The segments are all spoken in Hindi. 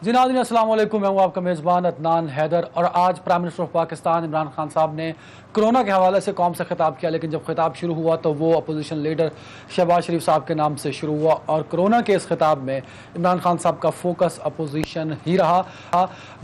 जी नाज़रीन अस्सलाम वालेकुम, मैं हूँ आपका मेज़बान अदनान हैदर। और आज prime minister of Pakistan Imran Khan sahab ने कोरोना के हवाले से कौम से खिताब किया, लेकिन जब खिताब शुरू हुआ तो वो अपोजिशन लीडर शहबाज शरीफ साहब के नाम से शुरू हुआ। और कोरोना के इस खिताब में इमरान खान साहब का फोकस अपोजिशन ही रहा।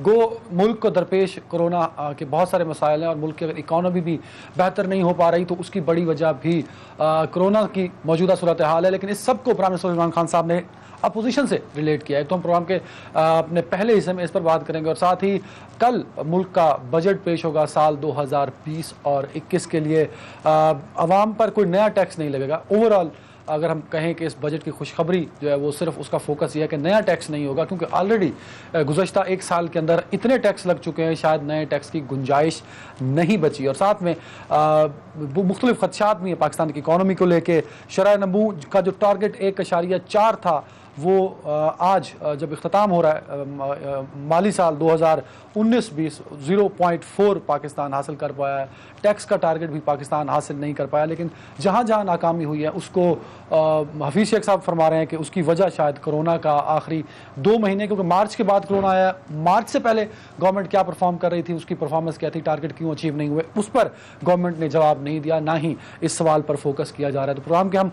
गो मुल्क को दरपेश कोरोना के बहुत सारे मसाइल हैं और मुल्क की अगर इकानमी भी बेहतर नहीं हो पा रही तो उसकी बड़ी वजह भी कोरोना की मौजूदा सूरत हाल है। लेकिन इस सब को प्राइम मिनिस्टर इमरान खान साहब ने अपोजिशन से रिलेट किया है। तो हम प्रोग्राम के अपने पहले हिस्से में इस पर बात करेंगे और साथ ही कल मुल्क का बजट पेश होगा साल 2020 और 21 के लिए। आवाम पर कोई नया टैक्स नहीं लगेगा। ओवरऑल अगर हम कहें कि इस बजट की खुशखबरी जो है वो सिर्फ उसका फोकस ये है कि नया टैक्स नहीं होगा, क्योंकि ऑलरेडी गुज़श्ता एक साल के अंदर इतने टैक्स लग चुके हैं, शायद नए टैक्स की गुंजाइश नहीं बची। और साथ में मुख्तलिफ खदशात भी हैं पाकिस्तान की इकानमी को लेके। शरह नमू का जो टारगेट 1.4 था वो आज जब इख्तिताम हो रहा है माली साल 2019-20 0.4 पाकिस्तान हासिल कर पाया है। टैक्स का टारगेट भी पाकिस्तान हासिल नहीं कर पाया। लेकिन जहाँ जहाँ नाकामी हुई है उसको हफीज़ शेख साहब फरमा रहे हैं कि उसकी वजह शायद कोरोना का आखिरी 2 महीने, क्योंकि मार्च के बाद कोरोना आया, मार्च से पहले गवर्नमेंट क्या परफॉर्म कर रही थी, उसकी परफॉर्मेंस क्या थी, टारगेट क्यों अचीव नहीं हुए, उस पर गवर्नमेंट ने जवाब नहीं दिया, ना ही इस सवाल पर फोकस किया जा रहा है। तो प्रोग्राम के हम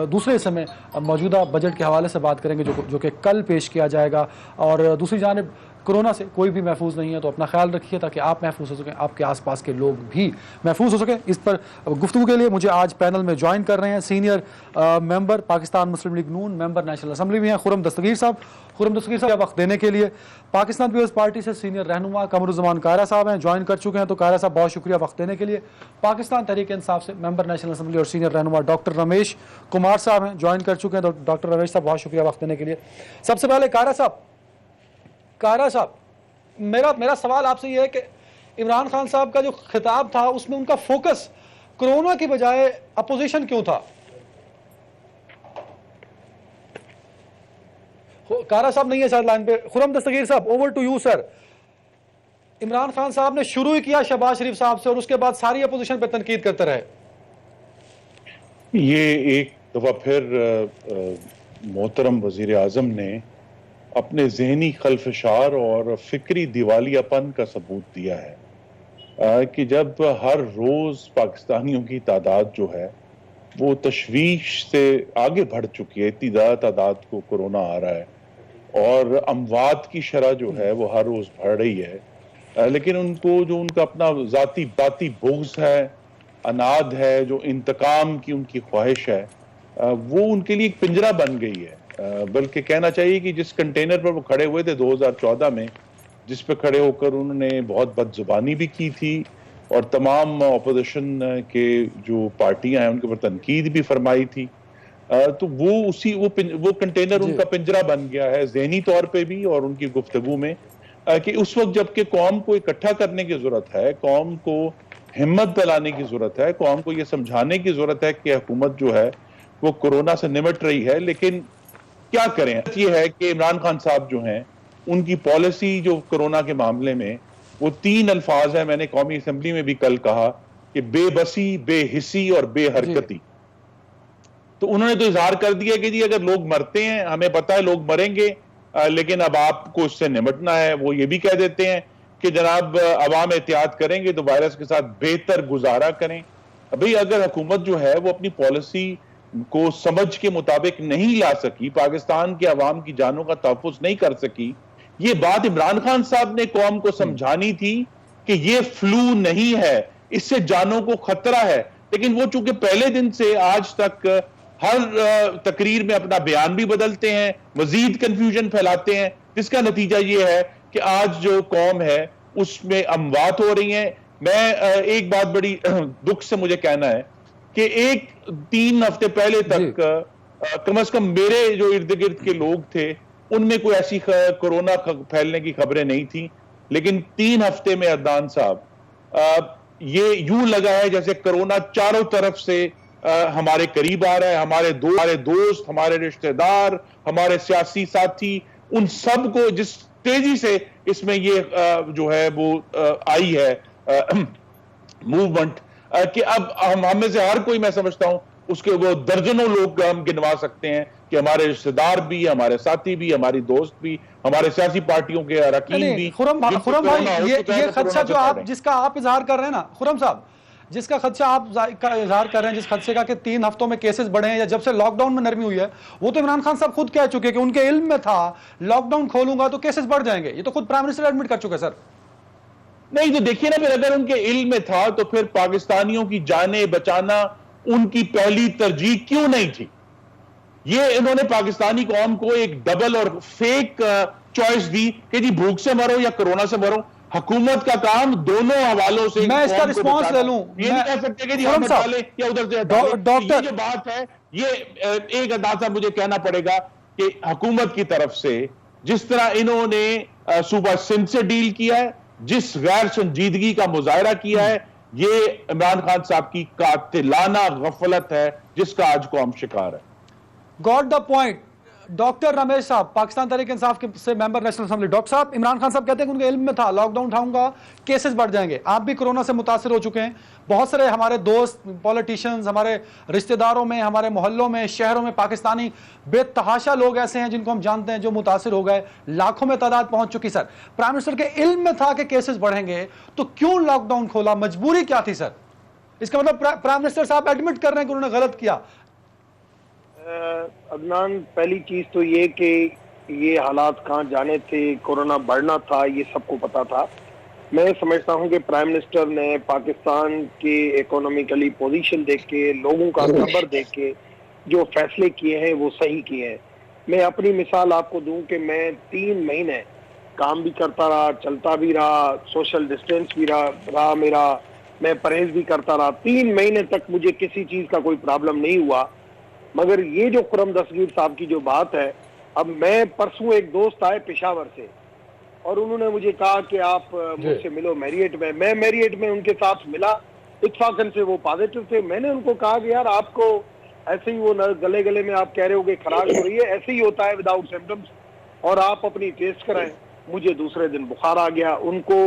दूसरे हिस्से में मौजूदा बजट के हवाले से बात करेंगे जो कि कल पेश किया जाएगा। और दूसरी जानिब कोरोना से कोई भी महफूज नहीं है, तो अपना ख्याल रखिए ताकि आप महफूज हो सकें, आपके आसपास के लोग भी महफूज हो सकें। इस पर गुफ्तगू के लिए मुझे आज पैनल में ज्वाइन कर रहे हैं सीनियर मेंबर पाकिस्तान मुस्लिम लीग नून, मेंबर नेशनल असम्बली भी हैं खुर्रम दस्तगीर साहब। खुर्रम दस्तगीर साहब वक्त देने के लिए। पाकिस्तान पीपल्स पार्टी से सीनियर रहनुमा कमरुज़्ज़मान कायरा साहब हैं, ज्वाइन कर चुके हैं। तो कायरा साहब बहुत शुक्रिया वक्त देने के लिए। पाकिस्तान तहरीक इंसाफ से मेंबर नेशनल असम्बली और सीनियर रहनुमा डॉक्टर रमेश कुमार साहब हैं, ज्वाइन कर चुके हैं। तो डॉक्टर रमेश साहब बहुत शुक्रिया वक्त देने के लिए। सबसे पहले कायरा साहब मेरा सवाल आपसे यह है कि इमरान खान साहब का जो खिताब था उसमें उनका फोकस कोरोना की बजाय अपोजिशन क्यों था? कारा साहब नहीं है शायद लाइन पे। Khurram Dastagir sahab, over to you sir. Imran Khan sahab ने शुरू ही किया शहबाज शरीफ साहब से और उसके बाद सारी अपोजिशन पे तनकीद करते रहे। ये एक दफा फिर मोहतरम वजीर आजम ने अपने जहनी खलफशार और फिक्री दिवालियापन का सबूत दिया है कि जब हर रोज पाकिस्तानियों की तादाद जो है वो तशवीश से आगे बढ़ चुकी है, इतनी ज़्यादा तादाद को कोरोना आ रहा है और अमवात की शरह जो है वो हर रोज बढ़ रही है, लेकिन उनको जो उनका अपना जाती बाती बुग़्ज़ है, अनाद है, जो इंतकाम की उनकी ख्वाहिश है, वो उनके लिए एक पिंजरा बन गई है। बल्कि कहना चाहिए कि जिस कंटेनर पर वो खड़े हुए थे 2014 में, जिस पर खड़े होकर उन्होंने बहुत बदजुबानी भी की थी और तमाम अपोजिशन के जो पार्टियां हैं उनके ऊपर तनकीद भी फरमाई थी, तो वो कंटेनर उनका पिंजरा बन गया है ज़हनी तौर पे भी और उनकी गुफ्तगू में, कि उस वक्त जबकि कौम को इकट्ठा करने की जरूरत है, कौम को हिम्मत दिलाने की जरूरत है, कौम को यह समझाने की जरूरत है कि हुकूमत जो है वो कोरोना से निमट रही है, लेकिन क्या करें। ये है कि इमरान खान साहब जो हैं उनकी पॉलिसी जो कोरोना के मामले में वो 3 अल्फाज है, मैंने कौमी असेंबली में भी कल कहा कि बेबसी, बेहिसी और बेहरकती। तो उन्होंने तो इजहार कर दिया कि जी अगर लोग मरते हैं, हमें पता है लोग मरेंगे, लेकिन अब आपको उससे निपटना है। वो ये भी कह देते हैं कि जनाब अवाम एहतियात करेंगे तो वायरस के साथ बेहतर गुजारा करें। भाई अगर हुकूमत जो है वो अपनी पॉलिसी को समझ के मुताबिक नहीं ला सकी, पाकिस्तान के अवाम की जानों का तहफ़्फ़ुज़ नहीं कर सकी, ये बात इमरान खान साहब ने कौम को समझानी थी कि ये फ्लू नहीं है, इससे जानों को खतरा है। लेकिन वो चूंकि पहले दिन से आज तक हर तकरीर में अपना बयान भी बदलते हैं, मजीद कंफ्यूजन फैलाते हैं, जिसका नतीजा ये है कि आज जो कौम है उसमें अमवात हो रही है। मैं एक बात बड़ी दुख से मुझे कहना है कि 3 हफ्ते पहले तक कम से कम मेरे जो इर्द गिर्द के लोग थे उनमें कोई ऐसी कोरोना फैलने की खबरें नहीं थी, लेकिन 3 हफ्ते में अदनान साहब ये यूं लगा है जैसे कोरोना चारों तरफ से हमारे करीब आ रहा है। हमारे दोस्त, हमारे रिश्तेदार, हमारे सियासी साथी, उन सब को जिस तेजी से इसमें ये जो है वो आई है मूवमेंट, कि अब हम में से हर कोई, मैं समझता हूं, उसके वो दर्जनों लोग हम गिनवा सकते हैं कि हमारे रिश्तेदार भी, हमारे साथी भी, हमारी दोस्त भी, हमारे सियासी पार्टियों के अरकान भी, खुरम जिनको खुरम भाई, कोरोना हो चुका है ये तो खदशा कोरोना जो से आप लड़ें। जिसका आप इजहार कर रहे हैं ना खुरम साहब, जिसका खदशा आप इजहार कर रहे हैं, जिस खदशे का कि 3 हफ्तों में केसेस बढ़े हैं या जब से लॉकडाउन में नरमी हुई है, वो तो इमरान खान साहब खुद कह चुके हैं कि उनके इल्म में था लॉकडाउन खोलूंगा तो केसेस बढ़ जाएंगे। ये तो खुद प्राइम मिनिस्टर एडमिट कर चुके हैं सर। नहीं तो देखिए ना, फिर अगर उनके इल्म में था तो फिर पाकिस्तानियों की जानें बचाना उनकी पहली तरजीह क्यों नहीं थी? ये इन्होंने पाकिस्तानी कौम को एक डबल और फेक चॉइस दी कि जी भूख से मरो या कोरोना से मरो। हुकूमत का काम दोनों हवालों से मैं इसका कौम को रिस्पॉन्स बचाना। ले लूं, ये नहीं कह सकते कि जी हम हटा लें या उधर से हटा लें। तो ये जो बात है, ये एक अंदाजा मुझे कहना पड़ेगा कि हुकूमत की तरफ से जिस तरह इन्होंने सूबा सिंध से डील किया है, जिस गैर संजीदगी का मुजाहरा किया है, ये इमरान खान साहब की कातिलाना गफलत है जिसका आज कौम शिकार है। Got the point. Doctor Ramesh साहब, पाकिस्तान तहरीक इंसाफ के से मेंबर नेशनल असेंबली। डॉक्टर साहब, इमरान खान साहब कहते हैं कि उनके इल्म में था लॉकडाउन उठाऊंगा केसेस बढ़ जाएंगे। आप भी कोरोना से मुतासिर हो चुके हैं, बहुत सारे हमारे दोस्त पॉलिटिशियंस, हमारे रिश्तेदारों में, हमारे मोहल्लों में, शहरों में पाकिस्तानी बेतहाशा लोग ऐसे हैं जिनको हम जानते हैं जो मुतासिर हो गए, लाखों में तादाद पहुंच चुकी। सर, प्राइम मिनिस्टर के इल्म में था कि केसेस बढ़ेंगे तो क्यों लॉकडाउन खोला? मजबूरी क्या थी सर? इसका मतलब प्राइम मिनिस्टर साहब एडमिट कर रहे हैं कि उन्होंने गलत किया। अदनान, पहली चीज तो ये कि ये हालात कहाँ जाने थे, कोरोना बढ़ना था, ये सबको पता था। मैं समझता हूँ कि प्राइम मिनिस्टर ने पाकिस्तान के इकोनॉमिकली पोजीशन देख के, लोगों का सब्र देख के जो फैसले किए हैं वो सही किए हैं। मैं अपनी मिसाल आपको दूं कि मैं 3 महीने काम भी करता रहा, चलता भी रहा, सोशल डिस्टेंस भी रहा मेरा, मैं परहेज भी करता रहा। 3 महीने तक मुझे किसी चीज का कोई प्रॉब्लम नहीं हुआ। मगर ये जो खुरम दस्तगीर साहब की जो बात है, अब मैं परसों एक दोस्त आए पेशावर से और उन्होंने मुझे कहा कि आप मुझसे मिलो मैरियट में। मैं मैरियट में उनके साथ मिला, इत्फाकन से वो पॉजिटिव थे। मैंने उनको कहा कि यार आपको ऐसे ही वो गले गले में आप कह रहे हो कि खराश हो रही है, ऐसे ही होता है विदाउट सिम्टम्स, और आप अपनी टेस्ट कराएं। मुझे दूसरे दिन बुखार आ गया, उनको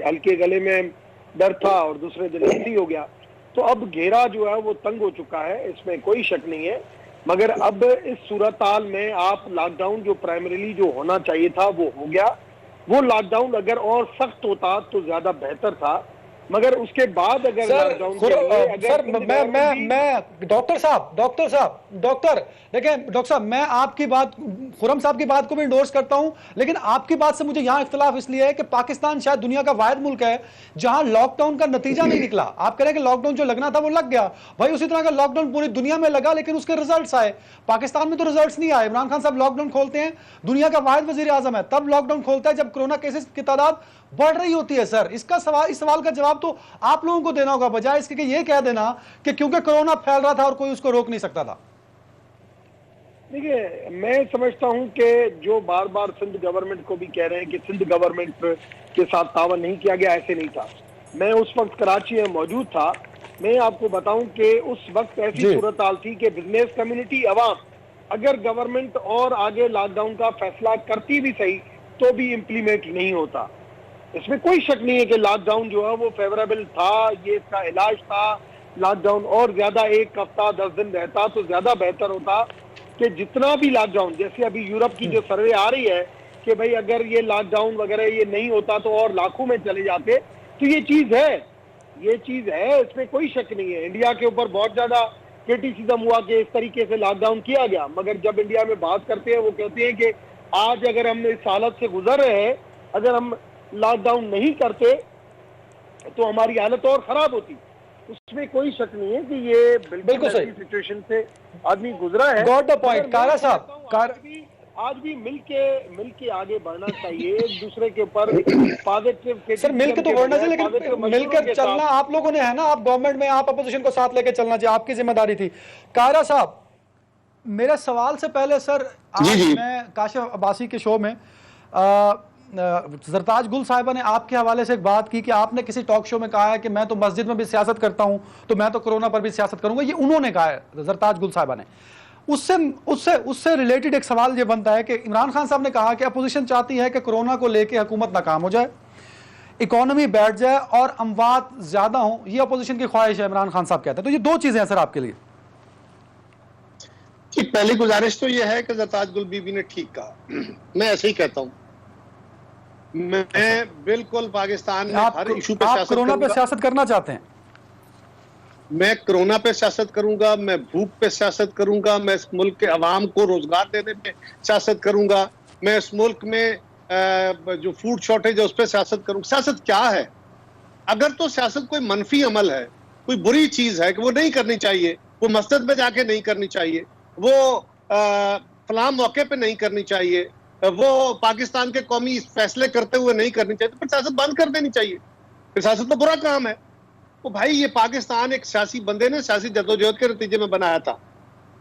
हल्के गले में दर्द था और दूसरे दिन ऐसे हो गया। तो अब घेरा जो है वो तंग हो चुका है, इसमें कोई शक नहीं है। मगर अब इस सूरत हाल में आप लॉकडाउन जो प्राइमरीली जो होना चाहिए था वो हो गया। वो लॉकडाउन अगर और सख्त होता तो ज्यादा बेहतर था, मगर उसके बाद अगर लॉकडाउन मैं डॉक्टर देखिए डॉक्टर साहब, मैं आपकी बात, खुरम साहब की बात को भी इंडोर्स करता हूं, लेकिन आपकी बात से मुझे यहां इख्तिलाफ इसलिए है कि पाकिस्तान शायद दुनिया का वाहिद मुल्क है जहां लॉकडाउन का नतीजा नहीं निकला। आप कह रहे हैं कि लॉकडाउन जो लगना था वो लग गया, भाई उसी तरह का लॉकडाउन पूरी दुनिया में लगा लेकिन उसके रिजल्ट्स आए। पाकिस्तान में तो रिजल्ट्स नहीं आए। इमरान खान साहब लॉकडाउन खोलते हैं, दुनिया का वाहिद वजीर आजम है, तब लॉकडाउन खोलता है जब कोरोना केसेस की तादाद बढ़ रही होती है। सर, इस सवाल का जवाब तो आप लोगों को देना होगा, बजाय इसके कि ये कह देना कि क्योंकि कोरोना फैल रहा था और कोई उसको रोक नहीं सकता था। देखिए, मैं समझता हूं कि जो बार बार सिंध गवर्नमेंट को भी कह रहे हैं कि सिंध गवर्नमेंट के साथ तावन नहीं किया गया, ऐसे नहीं था। मैं उस वक्त कराची में मौजूद था। मैं आपको बताऊं कि उस वक्त ऐसी सूरत हाल थी कि बिजनेस कम्युनिटी, अवाम, अगर गवर्नमेंट और आगे लॉकडाउन का फैसला करती भी सही तो भी इम्प्लीमेंट नहीं होता। इसमें कोई शक नहीं है कि लॉकडाउन जो है वो फेवरेबल था, ये इसका इलाज था। लॉकडाउन और ज्यादा 1 हफ्ता 10 दिन रहता तो ज्यादा बेहतर होता कि जितना भी लॉकडाउन, जैसे अभी यूरोप की जो सर्वे आ रही है कि भाई अगर ये लॉकडाउन वगैरह ये नहीं होता तो और लाखों में चले जाते। तो ये चीज है, इसमें कोई शक नहीं है। इंडिया के ऊपर बहुत ज्यादा क्रिटिसिज्म हुआ कि इस तरीके से लॉकडाउन किया गया, मगर जब इंडिया में बात करते हैं वो कहते हैं कि आज अगर हम इस हालत से गुजर रहे हैं, अगर हम लॉकडाउन नहीं करते तो हमारी हालत और खराब होती। उसमें कोई शक नहीं है कि ये बिल्कुल ऐसी सिचुएशन से आदमी गुजरा है। Got the point. कारा साहब, आज भी मिलके आगे बढ़ना चाहिए, एक दूसरे के ऊपर पॉजिटिव। सर, मिलके तो बढ़ना चाहिए, लेकिन मिलकर चलना आप लोगों ने है ना, आप गवर्नमेंट में, आप अपोजिशन को साथ लेके चलना चाहिए, आपकी जिम्मेदारी थी। कारा साहब, मेरे सवाल से पहले सर, आज मैं काशिफ अब्बासी के शो में जरताज गुल साहिबा ने आपके हवाले से एक बात की कि आपने किसी टॉक शो में कहा है कि मैं तो मस्जिद में भी सियासत करता हूं तो मैं तो कोरोना पर भी सियासत करूंगा। ये उन्होंने कहा है, जरताज गुल साहिबा ने। उससे रिलेटेड एक सवाल ये बनता है कि इमरान खान साहब ने कहा कि अपोजिशन चाहती है कि कोरोना को लेकर हुकूमत नाकाम हो जाए, इकोनॉमी बैठ जाए और अमवात ज्यादा हो, ये अपोजिशन की ख्वाहिश है, इमरान खान साहब कहते हैं। तो ये 2 चीजें हैं सर आपके लिए। कि पहली गुजारिश तो यह है कि ज़रताज गुल बीबी ने ठीक कहा। मैं ऐसे ही कहता हूं, मैं बिल्कुल पाकिस्तान में हर इशू पे आप सियासत कोरोना पे करूंगा। सियासत करना चाहते हैं? मैं कोरोना पे सियासत करूंगा, मैं भूख पे सियासत करूंगा, मैं इस मुल्क के अवाम को रोजगार देने पे सियासत करूंगा, मैं इस मुल्क में जो फूड शॉर्टेज है उस पर सियासत करूंगा। सियासत क्या है? अगर तो सियासत कोई मनफी अमल है, कोई बुरी चीज है कि वो नहीं करनी चाहिए, वो मस्जिद में जाके नहीं करनी चाहिए, वो फलां मौके पे नहीं करनी चाहिए, वो पाकिस्तान के कौमी फैसले करते हुए नहीं करनी चाहिए, तो फिर सियासत बंद कर देनी चाहिए। फिर सियासत तो बुरा काम है। तो भाई ये पाकिस्तान एक सियासी बंदे ने सियासी जद्दोजहद के नतीजे में बनाया था।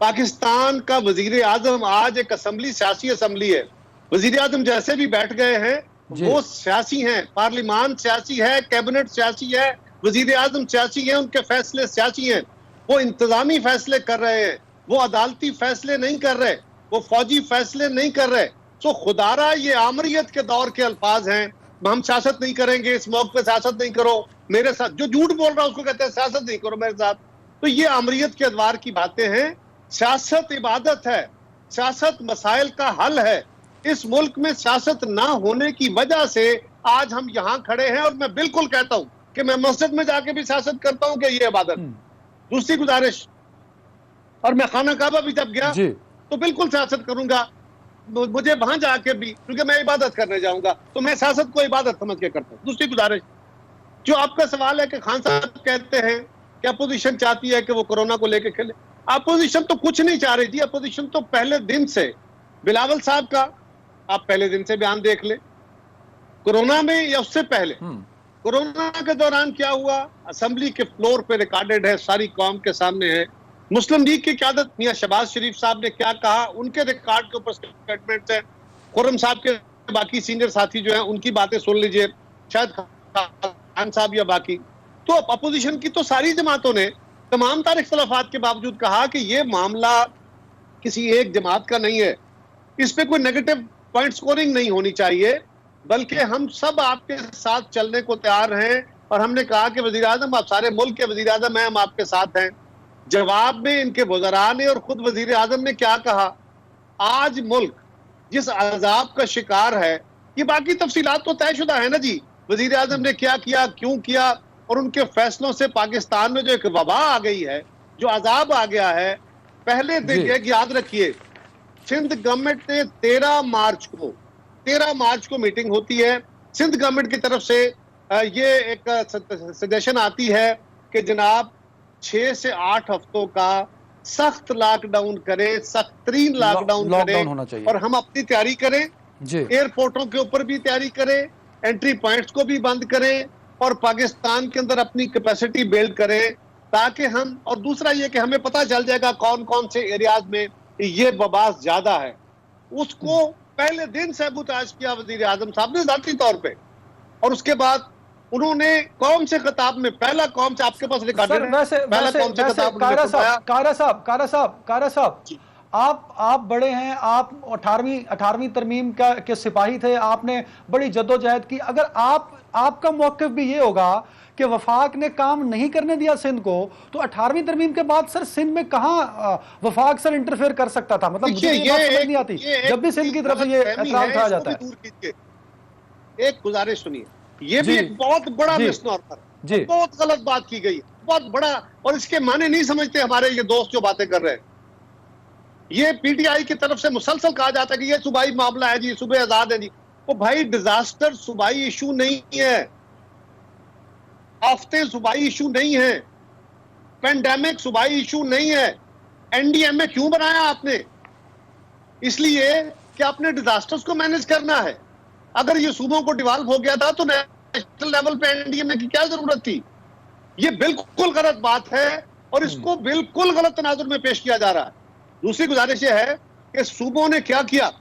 पाकिस्तान का वजीर आजम आज एक असम्बली, सियासी असम्बली है। वजीर आजम जैसे भी बैठ गए हैं वो सियासी हैं, पार्लिमान सियासी है, कैबिनेट सियासी है, वजीर आजम सियासी है, उनके फैसले सियासी हैं। वो इंतजामी फैसले कर रहे हैं, वो अदालती फैसले नहीं कर रहे, वो फौजी फैसले नहीं कर रहे। तो खुदारा ये आमरीत के दौर के अल्फाज हैं, हम सियासत नहीं करेंगे, इस मौके पे सियासत नहीं करो मेरे साथ। जो झूठ बोल रहा है उसको कहते हैं सियासत नहीं करो मेरे साथ। तो ये आमरीत के अदवार की बातें हैं। सियासत इबादत है, सियासत मसाइल का हल है। इस मुल्क में सियासत ना होने की वजह से आज हम यहाँ खड़े हैं। और मैं बिल्कुल कहता हूं कि मैं मस्जिद में जाके भी सियासत करता हूं कि ये इबादत। दूसरी गुजारिश, और मैं खाना काबा भी जब गया तो बिल्कुल सियासत करूंगा, मुझे वहां जाके भी, क्योंकि मैं इबादत करने जाऊंगा, तो मैं सियासत को इबादत समझ के करता हूं। दूसरी गुजारिश, जो आपका सवाल है कि खान साहब कहते हैं कि अपोजिशन चाहती है कि वो कोरोना को लेकर खेले। अपोजिशन तो कुछ नहीं चाह रही थी। अपोजिशन तो पहले दिन से, बिलावल साहब का आप पहले दिन से बयान देख ले, कोरोना में या उससे पहले, कोरोना के दौरान क्या हुआ असेंबली के फ्लोर पे रिकॉर्डेड है, सारी कौम के सामने है। मुस्लिम लीग की क़यादत मियां शहबाज शरीफ साहब ने क्या कहा, उनके रिकॉर्ड के ऊपर स्टेटमेंट है। खुर्रम साहब के बाकी सीनियर साथी जो हैं उनकी बातें सुन लीजिए, शायद खान साहब या बाकी। तो अपोजिशन की तो सारी जमातों ने तमाम तार इख्तलाफात के बावजूद कहा कि ये मामला किसी एक जमात का नहीं है, इस पे कोई नेगेटिव पॉइंट स्कोरिंग नहीं होनी चाहिए, बल्कि हम सब आपके साथ चलने को तैयार हैं। और हमने कहा कि वजीर आजम, आप सारे मुल्क के वजीर आजम हैं, हम आपके साथ हैं। जवाब में इनके वज़रा ने और खुद वजीर आजम ने क्या कहा, आज मुल्क जिस अजाब का शिकार है, ये बाकी तफसीलात तो तयशुदा है ना जी, वजीर आजम ने क्या किया, क्यों किया, और उनके फैसलों से पाकिस्तान में जो एक वबा आ गई है, जो अजाब आ गया है। पहले दिन एक याद रखिए, सिंध गवर्नमेंट ने 13 मार्च को मीटिंग होती है। सिंध गवर्नमेंट की तरफ से ये एक सजेशन आती है कि जनाब 6 से 8 हफ्तों का सख्त लॉकडाउन करें, सख्त तरीन लॉकडाउन करें, और हम अपनी तैयारी करें, एयरपोर्टों के ऊपर भी तैयारी करें, एंट्री पॉइंट्स को भी बंद करें, और पाकिस्तान के अंदर अपनी कैपेसिटी बिल्ड करें, ताकि हम, और दूसरा ये कि हमें पता चल जाएगा कौन कौन से एरियाज में ये वबा ज्यादा है। उसको पहले दिन सबूताज किया वजीर आजम साहब ने जाती तौर पे, और उसके बाद उन्होंने कौम से खिताब में, पहला कौम से, आपके पास रिकॉर्डेड है, पहला कौम से खिताब कारा साहब, आप बड़े हैं, आप 18वीं तरमीम के सिपाही थे, आपने बड़ी जद्दोजहद की। अगर आपका मौक़िफ़ भी ये होगा कि वफाक ने काम नहीं करने दिया सिंध को, तो 18वीं तरमीम के बाद सर सिंध में कहाँ वफाक सर इंटरफेयर कर सकता था? मतलब मुझे ये बात समझ नहीं आती जब भी सिंध की तरफ से ये एतराज़ उठाया जाता है। एक गुजारिश सुनिए, ये भी एक बहुत बड़ा मिसनॉर्मर है, बहुत गलत बात की गई, बहुत बड़ा, और इसके माने नहीं समझते हमारे ये दोस्त जो बातें कर रहे हैं। ये पीटीआई की तरफ से मुसलसल कहा जाता है कि ये सूबाई मामला है जी, सूबे आजाद है जी। वो भाई डिजास्टर सूबाई इशू नहीं है, आफतें सूबाई इशू नहीं है, पेंडेमिक सूबाई इशू नहीं है। एनडीएमए क्यों बनाया आपने? इसलिए कि आपने डिजास्टर्स को मैनेज करना है। अगर ये सूबों को डिवॉल्व हो गया था तो नेशनल लेवल पे एनडीएमए की क्या जरूरत थी? ये बिल्कुल गलत बात है और इसको बिल्कुल गलत तनाजुर में पेश किया जा रहा है। दूसरी गुजारिश यह है कि सूबों ने क्या किया,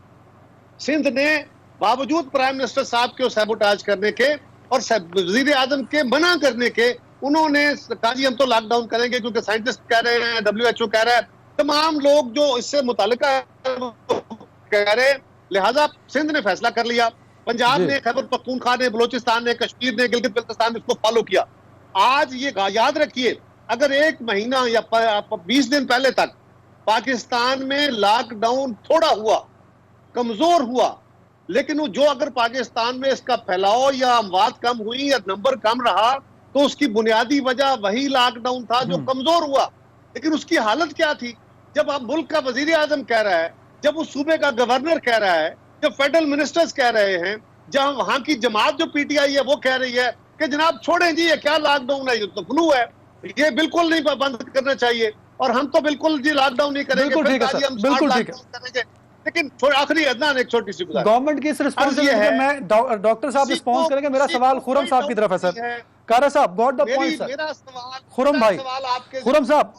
सिंध ने बावजूद प्राइम मिनिस्टर साहब के सैबोटाज करने के और वजीर आजम के मना करने के, उन्होंने कहा जी हम तो लॉकडाउन करेंगे, क्योंकि साइंटिस्ट कह रहे हैं, WHO कह रहा है, तमाम लोग जो इससे मुताल्लिका कह रहे हैं, लिहाजा सिंध ने फैसला कर लिया। पंजाब ने, खैबर पख्तूनख्वा ने, बलोचिस्तान ने, कश्मीर ने, गिलगित बल्तिस्तान ने इसको फॉलो किया। आज ये याद रखिए, अगर 1 महीना या 20 दिन पहले तक पाकिस्तान में लॉकडाउन थोड़ा हुआ, कमजोर हुआ, लेकिन वो जो अगर पाकिस्तान में इसका फैलाव या अमवात कम हुई या नंबर कम रहा तो उसकी बुनियादी वजह वही लॉकडाउन था जो कमजोर हुआ। लेकिन उसकी हालत क्या थी? जब आप मुल्क का वजीर आजम कह रहा है, जब उस सूबे का गवर्नर कह रहा है, जब फेडरल मिनिस्टर्स कह रहे हैं, जहां वहां की जमात जो पीटीआई है वो कह रही है कि जनाब छोड़ें जी, ये क्या लॉकडाउन है, ये तो फ्लू है, ये बिल्कुल नहीं बंद करना चाहिए, और हम तो बिल्कुल जी लॉकडाउन नहीं करेंगे, बिल्कुल ठीक है सर, बिल्कुल ठीक है। करेंगे। लेकिन आखिरी अदनान एक छोटी सी गुजारिश, गवर्नमेंट की इस रिस्पॉन्सिबिलिटी पे मैं डॉक्टर साहब रिस्पॉन्स करेंगे। मेरा सवाल खुरम साहब की तरफ है सर। कारा साहब गॉट द पॉइंट सर। मेरा सवाल खुरम भाई, आपके खुरम साहब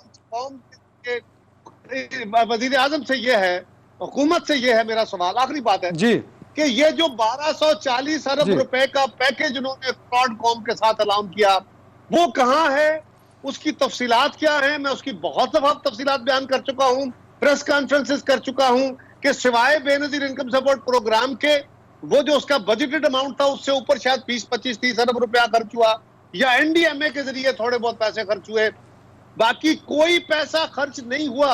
वजीर आजम से ये है, हुकूमत से ये है, मेरा सवाल आखिरी बात है जी कि ये जो 1240 अरब रुपए का पैकेज उन्होंने फ्रॉड कॉम के साथ ऐलान किया, वो कहां है, उसकी तफसीलात क्या है? मैं उसकी बहुत दफा तफसीलात बयान कर चुका हूं, प्रेस कॉन्फ्रेंसेस कर चुका हूं कि सिवाय बेनजीर इनकम सपोर्ट प्रोग्राम के वो जो उसका बजटेड अमाउंट था उससे ऊपर शायद 20, 25, 30 अरब रुपया खर्च हुआ, या एनडीएमए के जरिए थोड़े बहुत पैसे खर्च हुए, बाकी कोई पैसा खर्च नहीं हुआ।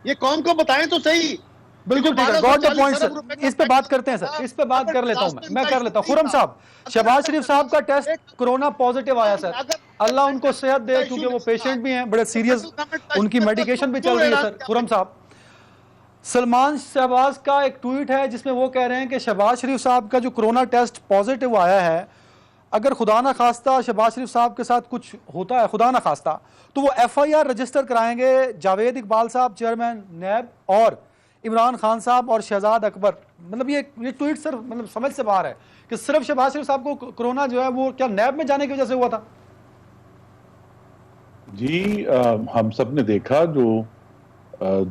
ये कौम को बताएं तो सही। बिल्कुल ठीक है, गॉट द पॉइंट सर। इस पे बात करते हैं सर, इस पे बात कर लेता हूं मैं कर लेता हूं। खुरम साहब, शहबाज शरीफ साहब का टेस्ट कोरोना पॉजिटिव आया सर, अल्लाह उनको सेहत दे, क्योंकि वो पेशेंट भी हैं, बड़े सीरियस, उनकी मेडिकेशन भी चल रही है सर। खुरम साहब, सलमान शहबाज का एक ट्वीट है जिसमें वो कह रहे हैं कि शहबाज शरीफ साहब का जो कोरोना टेस्ट पॉजिटिव आया है, अगर खुदा ना खास्ता शहबाज शरीफ साहब के साथ कुछ होता है, खुदा ना खास्ता, तो वो एफआईआर रजिस्टर कराएंगे जावेद इकबाल साहब चेयरमैन नैब और इमरान खान साहब और शहजाद अकबर। मतलब ये ट्वीट सर मतलब समझ से बाहर है कि सिर्फ शहबाज शरीफ साहब को कोरोना जो है वो क्या नैब में जाने की वजह से हुआ था? जी हम सब ने देखा जो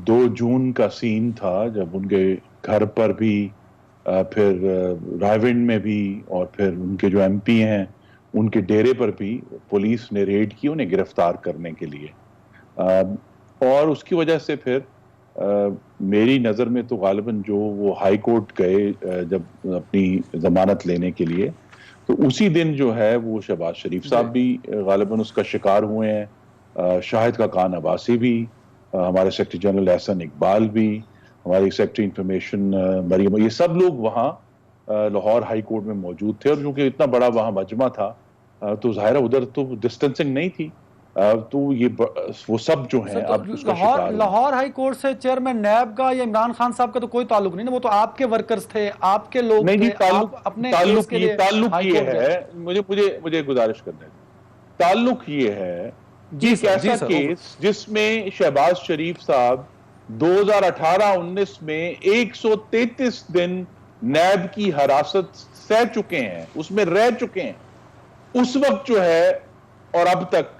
2 जून का सीन था, जब उनके घर पर भी फिर रायविंड में भी और फिर उनके जो एमपी हैं उनके डेरे पर भी पुलिस ने रेड की उन्हें गिरफ्तार करने के लिए, और उसकी वजह से फिर मेरी नज़र में तो गालिबन जो वो हाई कोर्ट गए जब अपनी जमानत लेने के लिए, तो उसी दिन जो है वो शहबाज शरीफ साहब भी गालिबन उसका शिकार हुए हैं, शाहिद खाकान अब्बासी भी, हमारे सेक्रेटरी जनरल एहसन इकबाल भी, हमारी सेक्रेटरी इंफॉर्मेशन मरियम, ये सब लोग वहाँ लाहौर हाई कोर्ट में मौजूद थे। और क्योंकि इतना बड़ा वहाँ मजमा था तो ज़ाहिर उधर तो डिस्टेंसिंग नहीं थी, तो ये वो सब जो है अब लाहौर हाई कोर्ट से चेयरमैन नैब का या इमरान खान साहब का तो कोई ताल्लुक नहीं ना, वो तो आपके वर्कर्स थे, आपके लोग नहीं, थे, आप अपने ताल्लुक ये है, मुझे गुजारिश करना है, ताल्लुक ये है जी ऐसा केस जिसमें शहबाज शरीफ साहब 2018-19 में 133 दिन नैब की हिरासत सह चुके हैं, उसमें रह चुके हैं, उस वक्त जो है और अब तक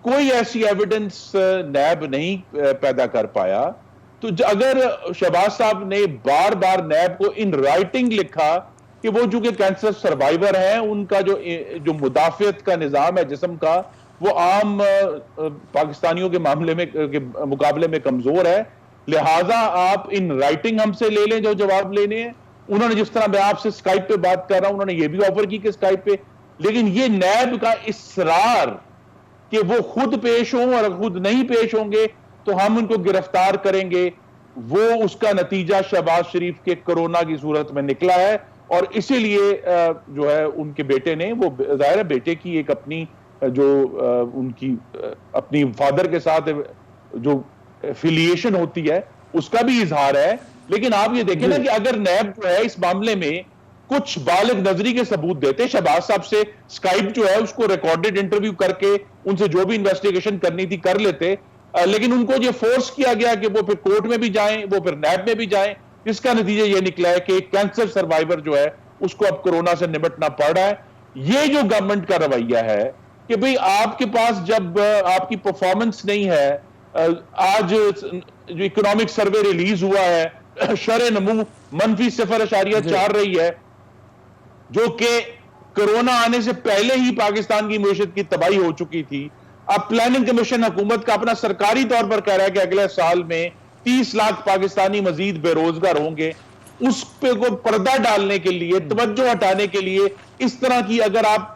कोई ऐसी एविडेंस नैब नहीं पैदा कर पाया। तो अगर शहबाज साहब ने बार बार नैब को इन राइटिंग लिखा कि वो चूंकि कैंसर सर्वाइवर हैं, उनका जो मुदाफियत का निजाम है जिस्म का वो आम पाकिस्तानियों के मामले में के मुकाबले में कमजोर है, लिहाजा आप इन राइटिंग हमसे ले लें जो जवाब लेने हैं। उन्होंने जिस तरह मैं आपसे स्काइप पे बात कर रहा हूं, उन्होंने ये भी ऑफर की कि स्काइप पे, लेकिन ये नैब का इसरार कि वो खुद पेश हों और खुद नहीं पेश होंगे तो हम उनको गिरफ्तार करेंगे, वो उसका नतीजा शहबाज शरीफ के कोरोना की सूरत में निकला है। और इसीलिए जो है उनके बेटे ने, वो जाहिर है बेटे की एक अपनी जो उनकी अपनी फादर के साथ जो एफिलिएशन होती है उसका भी इजहार है। लेकिन आप ये देखें ना कि अगर नैब जो है इस मामले में कुछ बालिग नजरी के सबूत देते, शहबाज साहब से स्काइप जो है उसको रिकॉर्डेड इंटरव्यू करके उनसे जो भी इन्वेस्टिगेशन करनी थी कर लेते, लेकिन उनको ये फोर्स किया गया कि वो फिर कोर्ट में भी जाएं, वो फिर नैब में भी जाएं, जिसका नतीजा ये निकला है कि एक कैंसर सर्वाइवर जो है उसको अब कोरोना से निपटना पड़ रहा है। ये जो गवर्नमेंट का रवैया है कि भाई आपके पास जब आपकी परफॉर्मेंस नहीं है, आज जो इकोनॉमिक सर्वे रिलीज हुआ है, शरह नमू -0.4 रही है, जो कि कोरोना आने से पहले ही पाकिस्तान की मईशत की तबाही हो चुकी थी। अब प्लानिंग कमीशन हुकूमत का अपना सरकारी तौर पर कह रहा है कि अगले साल में 30 लाख पाकिस्तानी मजीद बेरोजगार होंगे। उस पे को पर्दा डालने के लिए, तवज्जो हटाने के लिए इस तरह की अगर आप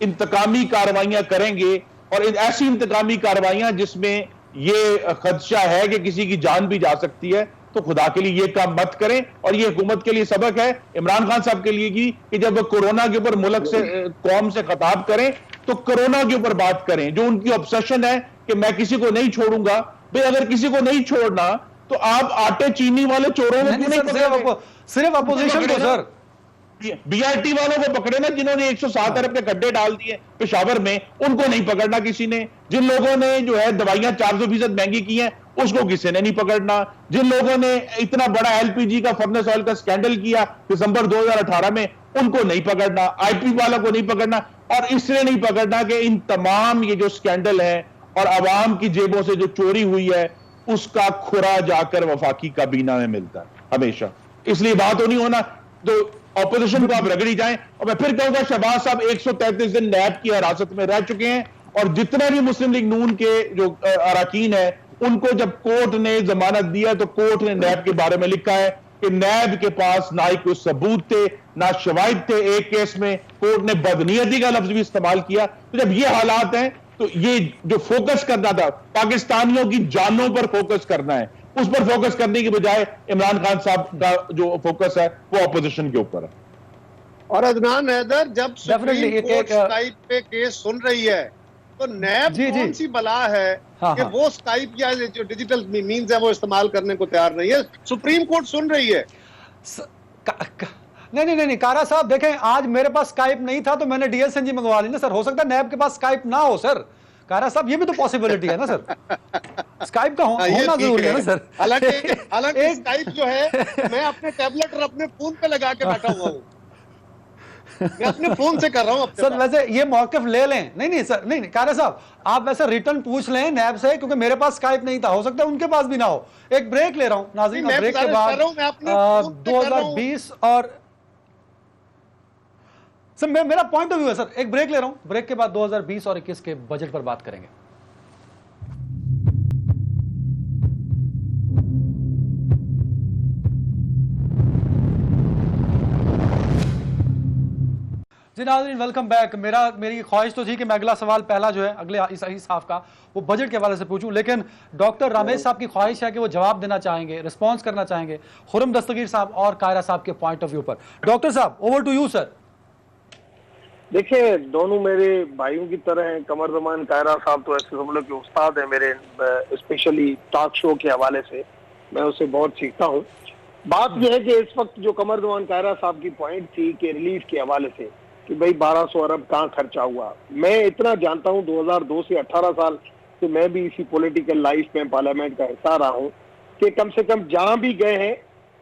इंतकामी कार्रवाइयां करेंगे, और ऐसी इंतकामी कार्रवाइयां जिसमें ये खदशा है कि किसी की जान भी जा सकती है, तो खुदा के लिए ये काम मत करें। और ये हुकूमत के लिए सबक है, इमरान खान साहब के लिए कि जब कोरोना के ऊपर मुल्क से कौम से खिताब करें तो कोरोना के ऊपर बात करें। जो उनकी ऑब्सेशन है कि मैं किसी को नहीं छोड़ूंगा, भाई अगर किसी को नहीं छोड़ना तो आप आटे चीनी वाले चोरों को नहीं पकड़े, सिर्फ अपोजिशन को सर, बीआरटी वालों को पकड़े ना, जिन्होंने 107 अरब के गड्ढे डाल दिए पेशावर में, उनको नहीं पकड़ना किसी ने। जिन लोगों ने जो है दवाइयां 400% महंगी की हैं, उसको किसी ने नहीं पकड़ना। जिन लोगों ने इतना बड़ा एलपीजी का फर्नेस ऑयल का स्कैंडल किया दिसंबर 2018 में, उनको नहीं पकड़ना। आईपी वालों को नहीं पकड़ना, और इसलिए नहीं पकड़ना कि इन तमाम ये जो स्कैंडल है और आवाम की जेबों से जो चोरी हुई है, उसका खुरा जाकर वफाकी काबीना में मिलता है हमेशा। इसलिए बात हो नहीं होना तो ऑपोजिशन को आप रगड़ी जाएं। और मैं फिर कहूंगा, शहबाज साहब 133 दिन नैब की हिरासत में रह चुके हैं, और जितने भी मुस्लिम लीग नून के जो अरकान है, उनको जब कोर्ट ने जमानत दिया तो कोर्ट ने नैब के बारे में लिखा है कि नैब के पास ना ही कोई सबूत थे ना शवाहिद थे। एक केस में कोर्ट ने बदनीयती का लफ्ज भी इस्तेमाल किया। तो जब ये हालात हैं तो ये जो फोकस करना था पाकिस्तानियों की जानों पर फोकस करना है, उस पर फोकस करने की बजाय इमरान खान साहब का जो फोकस है वो ऑपोजिशन के ऊपर है। और अदनान हैदर, जब सुप्रीम कोर्ट स्काइप पे केस सुन रही है तो नैब कौन सी बला है कि वो स्काइप या जो डिजिटल मीन्स है वो इस्तेमाल करने को तैयार नहीं है। सुप्रीम कोर्ट सुन रही है। नहीं, कारा साहब देखें, आज मेरे पास स्काइप नहीं था तो मैंने डीएसएनजी मंगवा ली ना सर। हो सकता है नैब के पास स्काइप ना हो सर। कारा साहब, ये भी तो पॉसिबिलिटी है ना सर, स्काइप का होना जरूरी है ना सर। हालांकि स्काइप जो है मैं अपने टैबलेट और अपने फोन पे लगा के बैठा हुआ हूँ, मैं अपने फोन से कर रहा हूँ सर। वैसे ये मौकिफ ले लें। नहीं सर, नहीं कारा साहब, आप वैसे रिटर्न पूछ लें नैब से, क्योंकि मेरे पास स्काइप नहीं था, हो सकता है उनके पास भी ना हो। एक ब्रेक ले रहा हूं नाज़रीन, ब्रेक के बाद 2020 और सर मेरा पॉइंट ऑफ व्यू है सर। एक ब्रेक ले रहा हूं, ब्रेक के बाद 2020 और 21 के बजट पर बात करेंगे। जी नाज़रीन, वेलकम बैक। मेरी ख्वाहिश तो थी कि मैं अगला सवाल पहला जो है अगले इस हाफ का वो बजट के हवाले से पूछूं, लेकिन डॉक्टर रमेश साहब की ख्वाहिश है कि वो जवाब देना चाहेंगे, रिस्पॉन्स करना चाहेंगे खुर्रम दस्तगीर साहब और कायरा साहब के पॉइंट ऑफ व्यू पर। डॉक्टर साहब, ओवर टू यू सर। देखिए, दोनों मेरे भाइयों की तरह हैं। कमर जमान कायरा साहब तो ऐसे समझ लो कि उस्ताद है मेरे, स्पेशली टॉक शो के हवाले से मैं उससे बहुत सीखता हूँ। बात यह है कि इस वक्त जो कमर जमान कायरा साहब की पॉइंट थी कि रिलीफ के हवाले से कि भाई 1200 अरब कहाँ खर्चा हुआ, मैं इतना जानता हूँ 2002 से 18 साल से मैं भी इसी पॉलिटिकल लाइफ में पार्लियामेंट का हिस्सा रहा हूँ कि कम से कम जहां भी गए हैं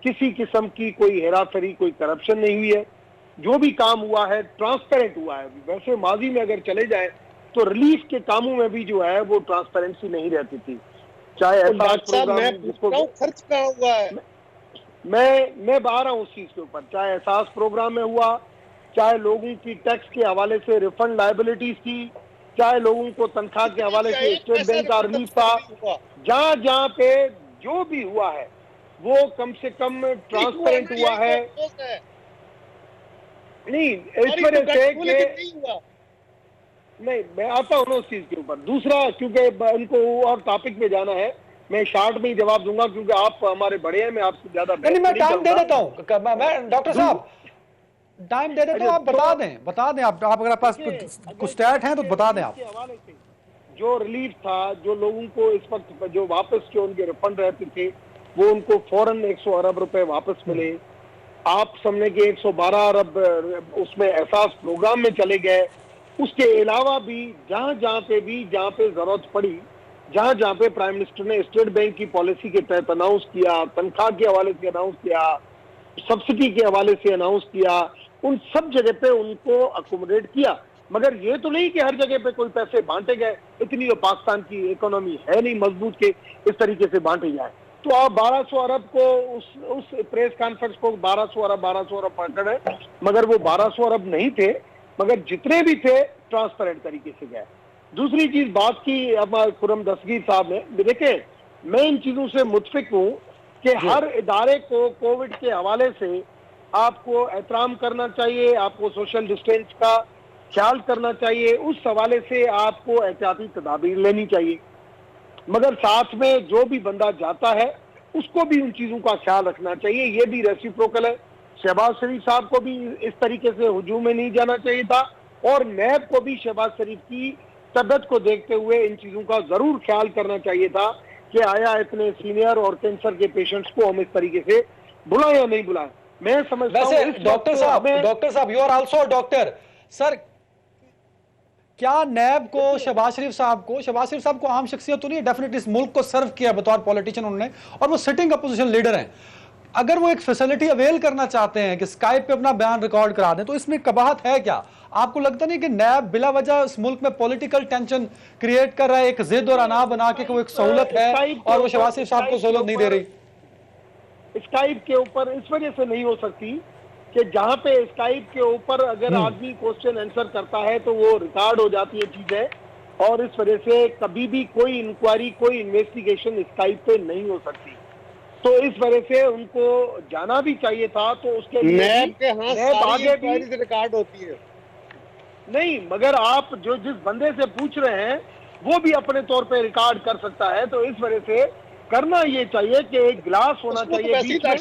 किसी किस्म की कोई हेराफेरी, कोई करप्शन नहीं हुई है। जो भी काम हुआ है ट्रांसपेरेंट हुआ है। वैसे माजी में अगर चले जाए तो रिलीफ के कामों में भी जो है वो ट्रांसपेरेंसी नहीं रहती थी। चाहे ऐसा जिसको खर्च कहाँ हुआ है, मैं आ रहा हूँ उस चीज के ऊपर, चाहे एहसास प्रोग्राम में हुआ, चाहे लोगों की टैक्स के हवाले से रिफंड लायबिलिटीज थी, चाहे लोगों को तनख्वाह के हवाले से स्टेट बैंक का रिलीफ था। जहां जहां पे जो भी हुआ है वो कम से कम ट्रांसपेरेंट हुआ है। नहीं, इस वजह से नहीं, मैं आता हूँ ना उस चीज के ऊपर। दूसरा, क्योंकि उनको और टॉपिक पे जाना है, मैं शॉर्ट में ही जवाब दूंगा क्योंकि आप हमारे बड़े हैं, मैं आपसे ज्यादा नहीं, मैं टाइम दे देता हूँ। मैं डॉक्टर साहब टाइम दे देता हूँ, आप बता दें आप अगर पास कुछ स्टैट हैं तो बता दें आप। जो रिलीफ था, जो लोगों को इस वक्त जो वापस जो उनके रिफंड रहते थे वो उनको फौरन 100 अरब रुपए वापस मिले। आप समझे कि 112 अरब उसमें एहसास प्रोग्राम में चले गए। उसके अलावा भी जहां जहां पे जरूरत पड़ी, जहां जहां पे प्राइम मिनिस्टर ने स्टेट बैंक की पॉलिसी के तहत अनाउंस किया, तनख्वाह के हवाले से अनाउंस किया, सब्सिडी के हवाले से अनाउंस किया, उन सब जगह पे उनको अकोमोडेट किया। मगर ये तो नहीं कि हर जगह पे कोई पैसे बांटे गए। इतनी तो पाकिस्तान की इकोनॉमी है नहीं मजबूत के इस तरीके से बांटे जाए। तो आप 1200 अरब को उस प्रेस कॉन्फ्रेंस को 1200 अरब पकड़े, मगर वो 1200 अरब नहीं थे, मगर जितने भी थे ट्रांसपेरेंट तरीके से गए। दूसरी चीज बात की हमारे खुर्रम दस्तगीर साहब ने, देखिए मैं इन चीजों से मुतफिक हूँ कि हर इदारे को कोविड के हवाले से आपको एहतराम करना चाहिए, आपको सोशल डिस्टेंस का ख्याल करना चाहिए, उस हवाले से आपको एहतियाती तदाबीर लेनी चाहिए। मगर साथ में जो भी बंदा जाता है उसको भी उन चीजों का ख्याल रखना चाहिए। ये भी रेसिप्रोकल है। शहबाज शरीफ साहब को भी इस तरीके से हुजूम में नहीं जाना चाहिए था, और नैब को भी शहबाज शरीफ की तबीयत को देखते हुए इन चीजों का जरूर ख्याल करना चाहिए था कि आया इतने सीनियर और कैंसर के पेशेंट्स को हम इस तरीके से बुलाएं या नहीं बुलाएं। मैं समझता हूं वैसे doctor sahab, you are also doctor sir, क्या नैब को शहबाज शरीफ साहब को आम शख्सियत तो नहीं, डेफिनेटली इस मुल्क को सर्व किया बतौर पॉलिटिशियन उन्होंने, और वो सिटिंग अपोजिशन लीडर हैं। अगर वो एक फैसिलिटी अवेल करना चाहते हैं कि स्काइप पे अपना बयान रिकॉर्ड करा दें, तो इसमें कबाहत है क्या? आपको लगता नहीं कि नैब बिला वजह इस मुल्क में पॉलिटिकल टेंशन क्रिएट कर रहा है, एक जिद और अना बना के वो एक सहूलत है और वो शहबाज शरीफ साहब को सहूलत नहीं दे रही? स्काइप के ऊपर इस वजह से नहीं हो सकती कि जहां पे स्काइप के ऊपर अगर आदमी क्वेश्चन आंसर करता है तो वो रिकॉर्ड हो जाती है चीजें, और इस वजह से कभी भी कोई इंक्वायरी, कोई इन्वेस्टिगेशन स्काइप पे नहीं हो सकती। तो इस वजह से उनको जाना भी चाहिए था। तो उसके लिए नैब के हाथ सारी आगे भी इंक्वायरी रिकॉर्ड होती है। नहीं, मगर आप जो जिस बंदे से पूछ रहे हैं वो भी अपने तौर पे रिकॉर्ड कर सकता है। तो इस वजह से करना ये चाहिए कि एक गिलास होना चाहिए बीच में,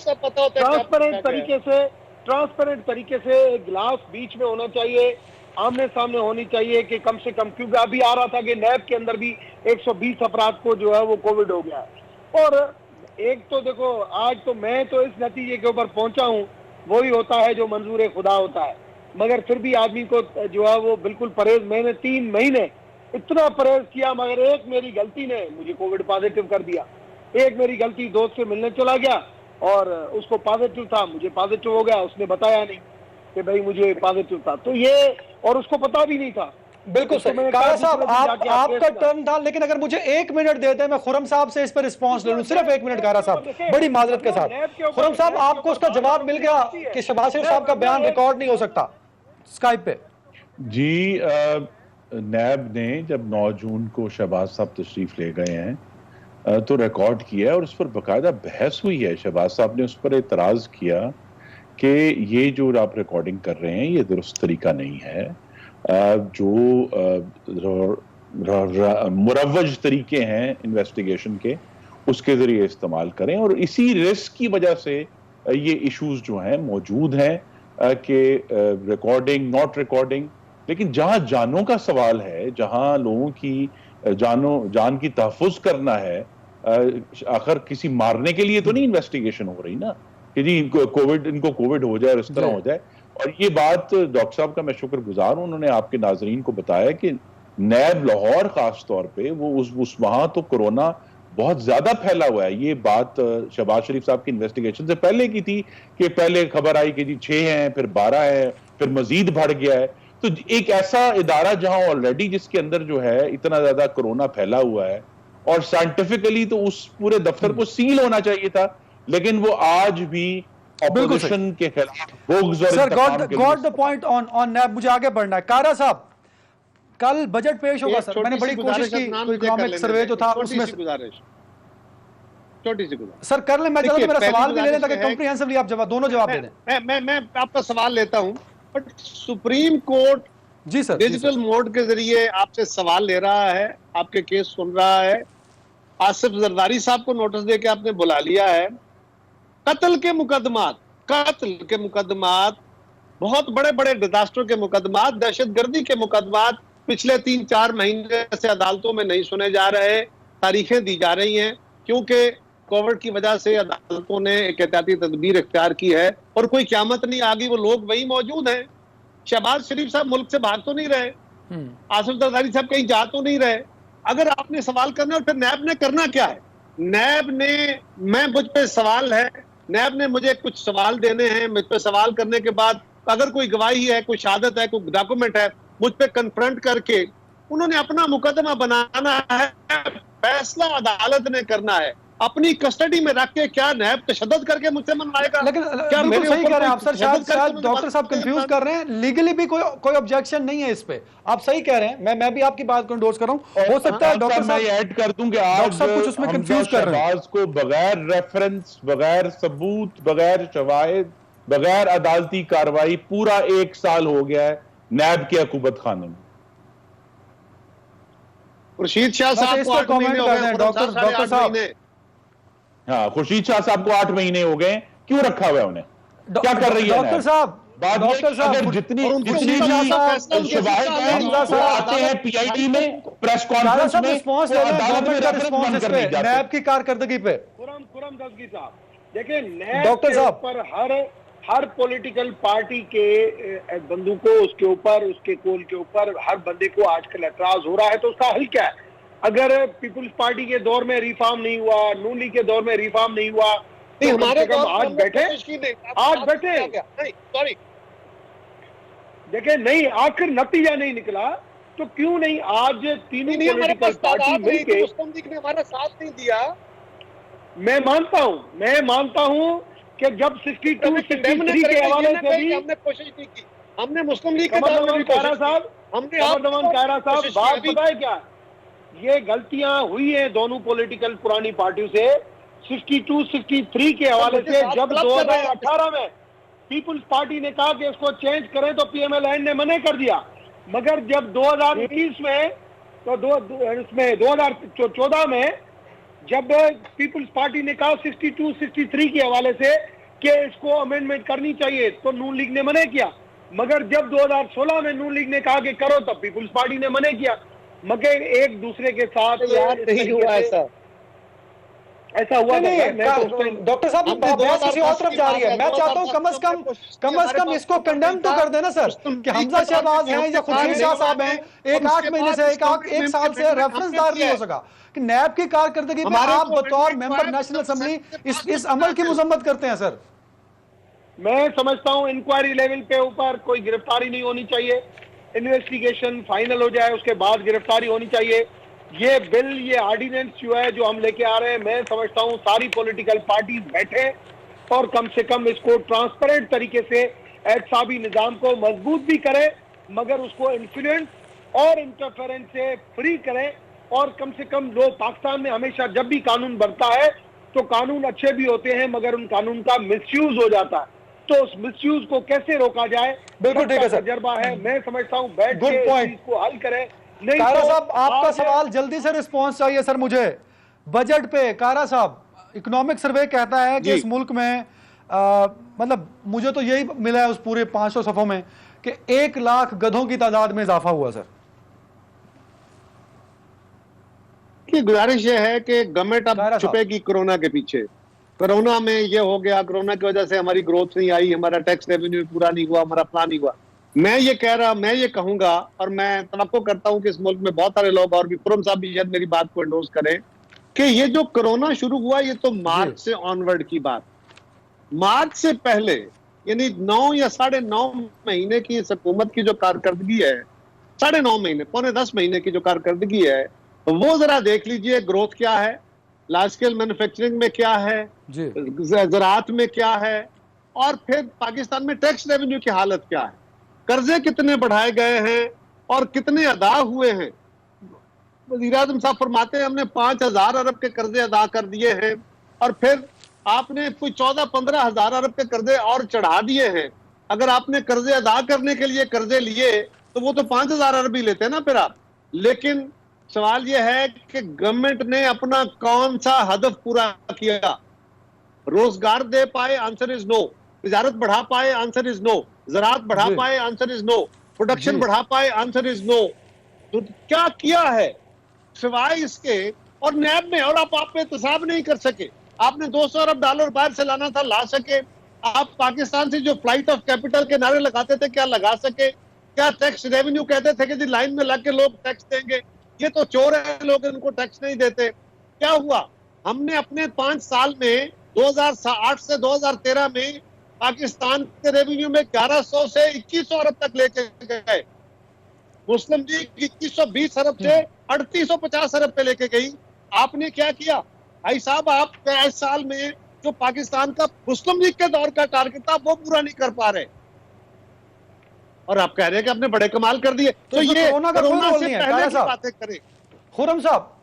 ट्रांसपेरेंट तरीके से एक गिलास बीच में होना चाहिए, आमने सामने होनी चाहिए कि कम से कम, क्योंकि अभी आ रहा था कि नैब के अंदर भी 120 अफराद को जो है वो कोविड हो गया है। और एक तो देखो, आज तो मैं तो इस नतीजे के ऊपर पहुंचा हूं, वही होता है जो मंजूर खुदा होता है, मगर फिर भी आदमी को जो है वो बिल्कुल परहेज, मैंने 3 महीने इतना परहेज किया, मगर एक मेरी गलती ने मुझे कोविड पॉजिटिव कर दिया। एक मेरी गलती, दोस्त से मिलने चला गया और उसको पॉजिटिव था, मुझे पॉजिटिव हो गया, उसने बताया नहीं कि भाई मुझे पॉजिटिव था। तो ये, और उसको पता भी नहीं था। बिल्कुल सही कारा साहब, आपका टर्न था, लेकिन अगर मुझे 1 मिनट देते हैं, मैं खुरम साहब से इस पर रिस्पांस ले लूं, सिर्फ 1 मिनट कारा साहब, बड़ी माजरत के साथ। खुरम साहब, आपको उसका जवाब मिल गया कि शहबाज शरीफ साहब का बयान रिकॉर्ड नहीं हो सकता स्काइप पे? जी, नैब ने जब 9 जून को शहबाज साहब तशरीफ ले गए हैं तो रिकॉर्ड किया और उस पर बाकायदा बहस हुई है। शहबाज साहब ने उस पर एतराज किया कि ये जो आप रिकॉर्डिंग कर रहे हैं ये दुरुस्त तरीका नहीं है, जो मुरव्वज तरीके हैं इन्वेस्टिगेशन के उसके जरिए इस्तेमाल करें। और इसी रिस्क की वजह से ये इश्यूज जो हैं मौजूद हैं कि रिकॉर्डिंग, नॉट रिकॉर्डिंग। लेकिन जहां जानों का सवाल है, जहां लोगों की जान की तहफ़्फ़ुज़ करना है, आखिर किसी मारने के लिए तो नहीं इन्वेस्टिगेशन हो रही ना कि जी इनको कोविड हो जाए और इस तरह हो जाए। और ये बात डॉक्टर साहब का मैं शुक्रगुजार हूं, उन्होंने आपके नाजरीन को बताया कि नैब लाहौर खास तौर पे वो उस वहां तो कोरोना बहुत ज्यादा फैला हुआ है। ये बात शहबाज शरीफ साहब की इन्वेस्टिगेशन से पहले की थी कि पहले खबर आई कि जी 6 हैं, फिर 12 है, फिर मजीद बढ़ गया है। तो एक ऐसा इदारा जहां ऑलरेडी जिसके अंदर जो है इतना ज्यादा कोरोना फैला हुआ है, और साइंटिफिकली तो उस पूरे दफ्तर को सील होना चाहिए था, लेकिन वो आज भी ऑपोजिशन के खिलाफ बुग्ज और sir got the point on nab. मुझे आगे बढ़ना है। कारा साहब, कल बजट पेश होगा सर, मैंने बड़ी कोशिश की, इकोनॉमिक सर्वे जो था उसमें छोटी सी गुजारिश सर कर ले। मैं चाहता हूं मेरा सवाल भी ले लें ताकि कॉम्प्रिहेंसिवली आप दोनों जवाब दे दें। मैं आपका सवाल लेता हूं, but supreme court ji sir digital mode के जरिए आपसे सवाल ले रहा है, आपके केस सुन रहा है। आसिफ जरदारी साहब को नोटिस देके आपने बुला लिया है। कत्ल के मुकदमात, बहुत बड़े बड़े डिजास्टर के मुकदमात, दहशतगर्दी के मुकदमात पिछले 3-4 महीने से अदालतों में नहीं सुने जा रहे, तारीखें दी जा रही हैं क्योंकि कोविड की वजह से अदालतों ने एक एहतियाती तदबीर इख्तियार की है और कोई क़यामत नहीं आ गई, वो लोग वही मौजूद हैं। शहबाज शरीफ साहब मुल्क से भाग तो नहीं रहे, आसिफ जरदारी साहब कहीं जा तो नहीं रहे। अगर आपने सवाल करना है, फिर नैब ने करना क्या है? नैब ने, मुझ पे सवाल है, नैब ने मुझे कुछ सवाल देने हैं, मुझ पे सवाल करने के बाद अगर कोई गवाही है, कोई शहादत है, कोई डॉक्यूमेंट है, मुझ पे कन्फ्रंट करके उन्होंने अपना मुकदमा बनाना है। फैसला अदालत ने करना है। अपनी कस्टडी में रख के क्या नैब तशद्दुद करके मुझसे मनवाएगा? लेकिन क्या बिल्कुल सही कह रहे हैं आप सर, शायद डॉक्टर साहब कंफ्यूज कर रहे हैं। लीगली भी कोई ऑब्जेक्शन नहीं है इस पे, आप सही कह रहे हैं। मैं भी आपकी बात को एंडोर्स कर रहा हूं। हो सकता है डॉक्टर साहब ऐड कर दूं कि आज कुछ उसमें कंफ्यूज कर रहे हैं को बगैर रेफरेंस, बगैर सबूत, बगैर शवाहिद, बगैर अदालती कार्रवाई पूरा 1 साल हो गया है नैब के हुकूमत खाने में। खुर्शीद शाह अच्छा, साहब इस को पर 8 महीने comment हो कर गए, दें, खुर्रम डॉक्टर साहब 8.5 साहब। महीने। हाँ, खुर्शीद शाह साहब को 8 महीने हो गए, क्यों रखा हुआ है उन्हें? क्या कर रही है डॉक्टर नैब? साहब, बात यह है डॉक्टर कि साहब, अगर जितनी और उनके खुर्शीद ऊपर शाह उनका साहब, फैसला उनके शवाहिद साथ हैं, नहीं हमजा वो साहब, आते हैं पीआईडी में प्रेस कारा कॉन्फ्रेंस साहब में, रिस्पॉन्स वो ले लें, अदालत में गवर्नमेंट का रेफरेंस रिस्पॉन्स इस बनकर पे नहीं जाते। नैब की कारकर्दगी पे। खुरम दस्तगीर साहब, देखिए नैब डॉक्टर के साहब। ऊपर हर पॉलिटिकल पार्टी के बंदूकों उसके ऊपर, उसके कोल के ऊपर हर बंदे को आजकल एतराज हो रहा है, तो उसका हल क्या है? अगर पीपुल्स पार्टी के दौर में रिफॉर्म नहीं हुआ, नून लीग के दौर में रिफॉर्म नहीं हुआ, नहीं, तो कम हमारे से कम दौर में आज हमने बैठे, कोशिश की नहीं, आज बैठे। नहीं, सॉरी, देखिए नहीं, आखिर नतीजा नहीं निकला, तो क्यों नहीं आज तीनों नहीं, हमारे पॉलिटिकल पास पार्टी तादाद नहीं थी, मिलके, मुस्लिम लीग ने हमारा साथ नहीं दिया। मैं मानता हूं कि जब 62 63 के हवाले से भी हमने कोशिश नहीं की, हमने मुस्लिम लीग के कमर दौर में दमान भी कायरा कोशिश की, साहब, हमने कमर दमान कायरा साहब, कोशिश की बात अभी। पता है क्या? ये गलतियां हुई हैं दोनों पॉलिटिकल पुरानी पार्टियों से 62 63 के हवाले से। जब 2018 में पीपुल्स पार्टी ने कहा कि इसको चेंज करें तो पीएमएल ने मना कर दिया, मगर जब 2021 में तो इसमें 2014 में जब पीपुल्स पार्टी ने कहा 62 63 के हवाले से कि इसको अमेंडमेंट करनी चाहिए, तो नून लीग ने मना किया, मगर जब 2016 में नून लीग ने कहा कि करो, तब पीपुल्स पार्टी ने मना किया। मगर एक दूसरे के साथ यार नहीं हुआ ऐसा हुआ था। नहीं, मैं तो उस टाइम डॉक्टर साहब, हमने बहस किसी और तरफ जा रही है। मैं चाहता हूं कम से कम इसको कंडेम तो कर देना सर, कि हमजा शहबाज हैं या खुर्शीद शाह साहब हैं, एक 8 महीने से एक साल से रेफरेंसदार नहीं हो सका कि नैब की कारकर्दगी में आप बतौर मेंबर नेशनल असेंबली इस अमल की मुजम्मत करते हैं सर। मैं समझता हूं इंक्वायरी लेवल पे ऊपर कोई गिरफ्तारी नहीं होनी चाहिए, इन्वेस्टिगेशन फाइनल हो जाए उसके बाद गिरफ्तारी होनी चाहिए। ये बिल, ये ऑर्डिनेंस जो है जो हम लेके आ रहे हैं, मैं समझता हूं सारी पॉलिटिकल पार्टीज बैठे और कम से कम इसको ट्रांसपेरेंट तरीके से एहतसाबी निजाम को मजबूत भी करें, मगर उसको इन्फ्लुएंस और इंटरफेरेंस से फ्री करें। और कम से कम लोग, पाकिस्तान में हमेशा जब भी कानून बनता है तो कानून अच्छे भी होते हैं, मगर उन कानून का मिसयूज हो जाता है, तो उस मिसयूज को कैसे रोका जाए, बिल्कुल ठीक है सर, तजर्बा है। मैं समझता हूं बैठ गुड के पॉइंट। इसको हल करें। नहीं कारा तो साहब, आपका आज सवाल जल्दी से रिस्पॉन्स चाहिए सर मुझे बजट पे। कारा साहब, इकोनॉमिक सर्वे कहता है कि इस मुल्क में मतलब मुझे तो यही मिला है उस पूरे 500 सफ़ों में कि 1 लाख गधों की तादाद में इजाफा हुआ सर। की गुजारिश ये है कि गवर्नमेंट अब छुपेगी कोरोना के पीछे। कोरोना में ये हो गया, कोरोना की वजह से हमारी ग्रोथ नहीं आई, हमारा टैक्स रेवेन्यू पूरा नहीं हुआ, हमारा प्लान नहीं हुआ। मैं ये कहूंगा और मैं तवक्को करता हूं कि इस मुल्क में बहुत सारे लोग, और भी खुर्रम साहब भी शायद मेरी बात को एंडोर्स करें, कि ये जो कोरोना शुरू हुआ ये तो मार्च से ऑनवर्ड की बात। मार्च से पहले यानी 9 या 9.5 महीने की इस हुकूमत की जो कारकर्दगी है, 9.5 महीने, 9.25 महीने की जो कारकर्दगी है, वो जरा देख लीजिए। ग्रोथ क्या है, लार्ज स्केल मैन्युफैक्चरिंग में क्या है, ज़राअत में क्या है, और फिर पाकिस्तान में टैक्स रेवेन्यू की हालत क्या है, कर्जे कितने बढ़ाए गए हैं और कितने अदा हुए हैं। वज़ीर आज़म साहब फरमाते हैं हमने 5,000 अरब के कर्जे अदा कर दिए हैं, और फिर आपने कोई 14-15 हजार अरब के कर्जे और चढ़ा दिए हैं। अगर आपने कर्जे अदा करने के लिए कर्जे लिए तो वो तो 5,000 अरब ही लेते हैं ना फिर आप। लेकिन सवाल यह है कि गवर्नमेंट ने अपना कौन सा हदफ पूरा किया? रोजगार दे पाए? Answer is no. तिजारत बढ़ा पाए? Answer is no. ज़राअत बढ़ा पाए? Answer is no. प्रोडक्शन बढ़ा पाए? Answer is no. तो क्या किया है सिवाय इसके? और नैब में, और आप पे एहतसाब नहीं कर सके। आपने 200 अरब डॉलर बाहर से लाना था, ला सके? आप पाकिस्तान से जो फ्लाइट ऑफ कैपिटल के नारे लगाते थे, क्या लगा सके? क्या टैक्स रेवेन्यू कहते थे कि जी लाइन में लग के लोग टैक्स देंगे? ये तो चोर है, लोग इनको टैक्स नहीं देते। क्या हुआ? हमने अपने 5 साल में 2008 से 2013 में पाकिस्तान के रेवेन्यू में 1100 से 2100 अरब तक लेके गए। मुस्लिम लीग 2120 अरब से 3850 अरब पे लेके गई। आपने क्या किया भाई साहब? आप इस साल में जो पाकिस्तान का मुस्लिम लीग के दौर का टारगेट था वो पूरा नहीं कर पा रहे, और आप कह रहे हैं कि आपने बड़े कमाल कर दिए। तो ये कोरोना का कोई रोल नहीं है। पहले की बातें करें। खुर्रम साहब,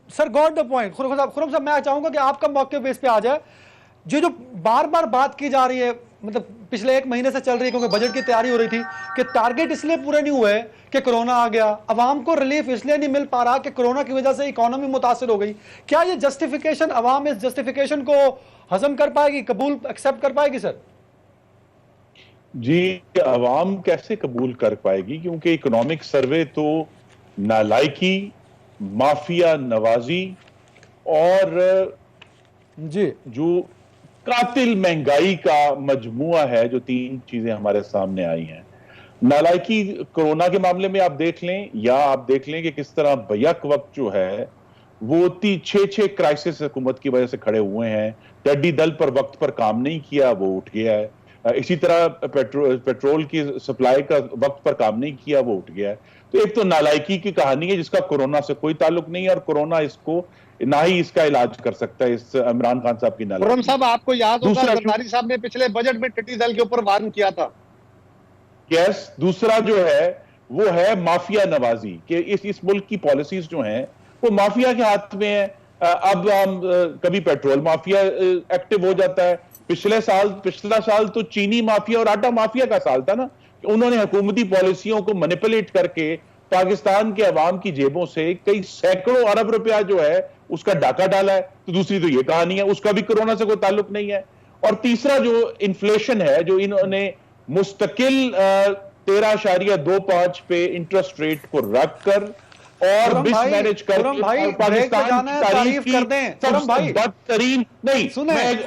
sir got the point. Khurram साहब, मैं चाहूंगा कि आपका मौके बेस पे आ जाए। जो बार बार बात की जा रही है मतलब पिछले 1 महीने से चल रही है, क्योंकि बजट की तैयारी हो रही थी कि टारगेट इसलिए पूरे नहीं हुए कि कोरोना आ गया, अवाम को रिलीफ इसलिए नहीं मिल पा रहा कि कोरोना की वजह से इकोनॉमी मुतासिर हो गई। क्या ये जस्टिफिकेशन, अवाम इस जस्टिफिकेशन को हजम कर पाएगी, कबूल एक्सेप्ट कर पाएगी सर? जी, अवाम कैसे कबूल कर पाएगी, क्योंकि इकोनॉमिक सर्वे तो नालायकी, माफिया नवाजी और जी जो कातिल महंगाई का मजमुआ है, जो 3 चीजें हमारे सामने आई हैं। नालायकी कोरोना के मामले में आप देख लें, या आप देख लें कि किस तरह बैक वक्त जो है वो 6 क्राइसिस हुकूमत की वजह से खड़े हुए हैं। टेडी दल पर वक्त पर काम नहीं किया, वो उठ गया है। इसी तरह पेट्रोल की सप्लाई का वक्त पर काम नहीं किया, वो उठ गया है। तो एक तो नालायकी की कहानी है जिसका कोरोना से कोई ताल्लुक नहीं है, और कोरोना इसको ना ही इसका इलाज कर सकता है, इस इमरान खान साहब की नालायकी। खुर्रम साहब, आपको याद होगा दूसरा जरदारी साहब ने पिछले बजट में टिड्डी दल के ऊपर वार्न किया था। यस, दूसरा जो है वो है माफिया नवाजी, कि इस मुल्क की पॉलिसीज जो हैं वो माफिया के हाथ में है। अब हम कभी पेट्रोल माफिया एक्टिव हो जाता है। पिछला साल तो चीनी माफिया और आटा माफिया का साल था ना। उन्होंने हुकूमती पॉलिसियों को मैनिपुलेट करके पाकिस्तान के अवाम की जेबों से कई सैकड़ों अरब रुपया जो है उसका डाका डाला है। तो दूसरी तो ये कहानी है, उसका भी कोरोना से कोई ताल्लुक नहीं है। और तीसरा जो इन्फ्लेशन है, जो इन्होंने मुस्तकिल 13.25 पे इंटरेस्ट रेट को रखकर और मिसमैनेज करके पाकिस्तान की तारीफ की सबसे बदतरीन, नहीं,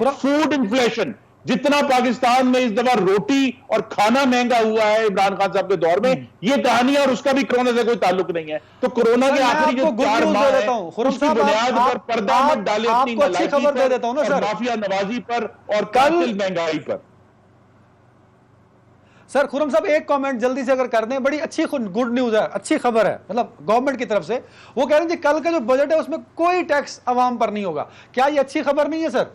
फूड इन्फ्लेशन, जितना पाकिस्तान में इस दफा रोटी और खाना महंगा हुआ है इमरान खान साहब के दौर में, ये कहानी है, और उसका भी कोरोना से कोई ताल्लुक नहीं है। तो कोरोना के आखिरी जो 4 माह है उसकी बुनियाद पर पर्दा मत डाले अपनी नालायकी पर, माफिया नवाजी पर और कातिल महंगाई पर। सर खुर्रम साहब, एक कमेंट जल्दी से अगर कर दें, बड़ी अच्छी गुड न्यूज है, अच्छी खबर है, मतलब गवर्नमेंट की तरफ से। वो कह रहे हैं जी कल का जो बजट है उसमें कोई टैक्स अवाम पर नहीं होगा। क्या ये अच्छी खबर नहीं है सर?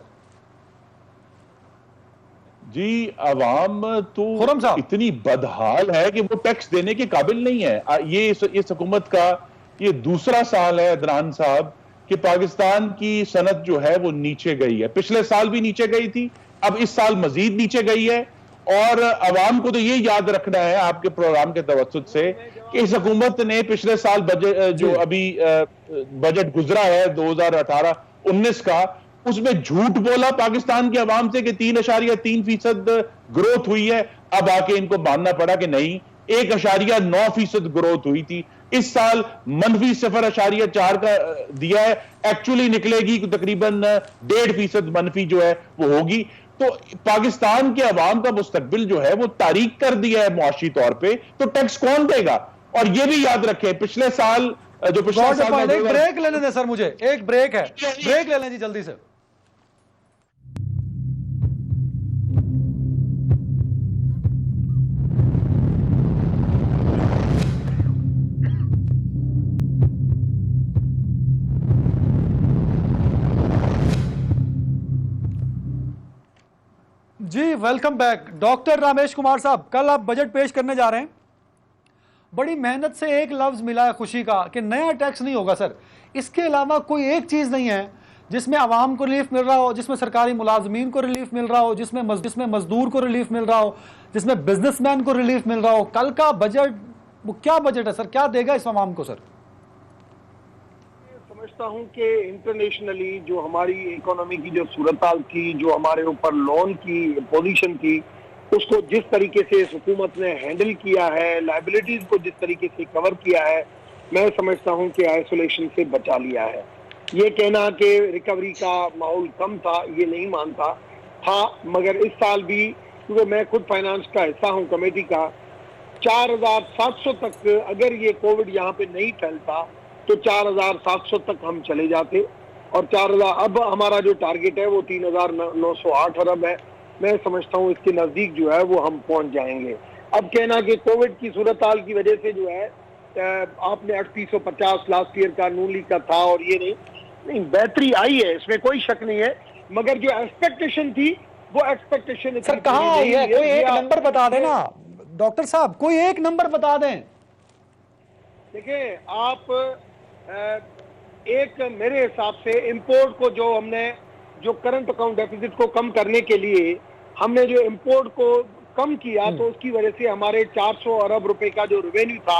जी, अवाम तो इतनी बदहाल है कि वो टैक्स देने के काबिल नहीं है। ये इस हुकूमत का ये दूसरा साल है अदनान साहब कि पाकिस्तान की सनत जो है वो नीचे गई है। पिछले साल भी नीचे गई थी, अब इस साल मजीद नीचे गई है। और अवाम को तो ये याद रखना है आपके प्रोग्राम के तवज्जुद से कि इस हुकूमत ने पिछले साल बजट जो अभी बजट गुजरा है 2018-19 का, उसमें झूठ बोला पाकिस्तान के अवाम से कि 3.3% ग्रोथ हुई है। अब आके इनको मानना पड़ा कि नहीं, 1.9% ग्रोथ हुई थी। इस साल -0.4 का दिया है, एक्चुअली निकलेगी तकरीबन 1.5% मनफी जो है वो होगी। तो पाकिस्तान के अवाम का मुस्तकबिल जो है वो तारीक कर दिया है मुआशी तौर पे, तो टैक्स कौन देगा? और ये भी याद रखें, पिछले साल जो पिछले साल एक ब्रेक लेने दें सर, मुझे एक ब्रेक है, ब्रेक ले लें जी जल्दी से। जी welcome back. Doctor Ramesh Kumar साहब, कल आप बजट पेश करने जा रहे हैं, बड़ी मेहनत से एक लफ्ज मिला है खुशी का कि नया टैक्स नहीं होगा सर। इसके अलावा कोई एक चीज नहीं है जिसमें आवाम को रिलीफ मिल रहा हो, जिसमें सरकारी मुलाजमीन को रिलीफ मिल रहा हो, जिसमें मजदूर को रिलीफ मिल रहा हो, जिसमें बिजनेसमैन को रिलीफ मिल रहा हो। कल का बजट वो क्या बजट है सर, क्या देगा इस आवाम को सर? समझता हूं कि इंटरनेशनली जो हमारी इकोनॉमी की जो सूरत-हाल थी, जो हमारे ऊपर लोन की पोजीशन थी, उसको जिस तरीके से इस हुकूमत ने हैंडल किया है, लायबिलिटीज को जिस तरीके से कवर किया है, मैं समझता हूं कि आइसोलेशन से बचा लिया है। ये कहना कि रिकवरी का माहौल कम था, ये नहीं मानता था, मगर इस साल भी, क्योंकि मैं खुद फाइनेंस का हिस्सा हूं कमेटी का, 4700 तक अगर ये कोविड यहाँ पे नहीं फैलता तो 4700 तक हम चले जाते, और 4000 अब हमारा जो टारगेट है वो 3908 अरब है। मैं समझता हूँ इसके नजदीक जो है वो हम पहुंच जाएंगे। अब कहना कि कोविड की सूरत-हाल की वजह से जो है आपने 3850 लास्ट ईयर का नून लीग का था और ये नहीं, बेहतरी आई है, इसमें कोई शक नहीं है, मगर जो एक्सपेक्टेशन थी वो एक्सपेक्टेशन सर कहाँ आई है? कोई एक नंबर बता दें ना डॉक्टर साहब, कोई एक नंबर बता दें। देखिए आप एक मेरे हिसाब से इंपोर्ट को जो हमने जो करंट अकाउंट डेफिसिट को कम करने के लिए हमने जो इंपोर्ट को कम किया तो उसकी वजह से हमारे 400 अरब रुपए का जो रेवेन्यू था,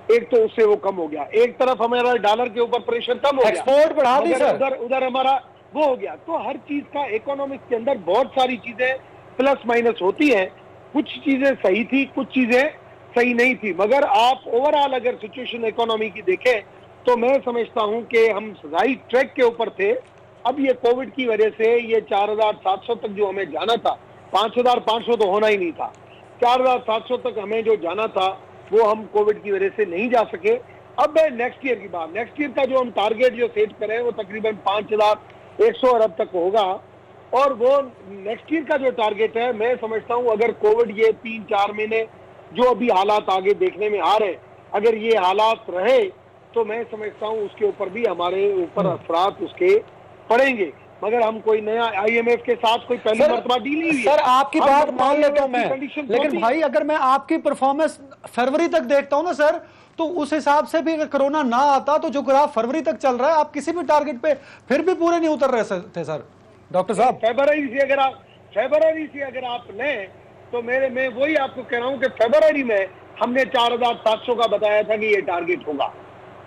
एक तो उससे वो कम हो गया, एक तरफ हमारा डॉलर के ऊपर प्रेशर कम हो गया, एक्सपोर्ट बढ़ा दी सर, उधर हमारा वो हो गया। तो हर चीज का इकोनॉमिक्स के अंदर बहुत सारी चीजें प्लस माइनस होती हैं, कुछ चीजें सही थी, कुछ चीजें सही नहीं थी, मगर आप ओवरऑल अगर सिचुएशन इकोनॉमी की देखें तो मैं समझता हूं कि हम राइट ट्रैक के ऊपर थे। अब ये कोविड की वजह से ये 4700 तक जो हमें जाना था, 5500 तो होना ही नहीं था, 4700 तक हमें जो जाना था वो हम कोविड की वजह से नहीं जा सके। अब नेक्स्ट ईयर की बात, नेक्स्ट ईयर का जो हम टारगेट जो सेट करें वो तकरीबन 5100 अरब तक होगा, और वो नेक्स्ट ईयर का जो टारगेट है, मैं समझता हूं अगर कोविड ये 3-4 महीने जो अभी हालात आगे देखने में आ रहे, अगर ये हालात रहे तो मैं समझता हूं उसके ऊपर भी हमारे ऊपर असरात उसके पड़ेंगे। मगर हम कोई नया IMF के साथ कोई पहली मर्तबा डील नहीं हुई है। सर आपकी बात मान लेता हूं मैं, कंडीशन लेकिन भाई अगर मैं आपकी परफॉर्मेंस फरवरी तक देखता हूं ना सर, तो उस हिसाब से भी अगर कोरोना ना आता तो जो ग्राफ फरवरी तक चल रहा है, आप किसी भी टारगेट पे फिर भी पूरे नहीं उतर रहे थे सर। डॉक्टर साहब फरवरी से अगर आप लें तो मैं वही आपको कह रहा हूं कि फरवरी में हमने 4700 का बताया था कि ये टारगेट होगा,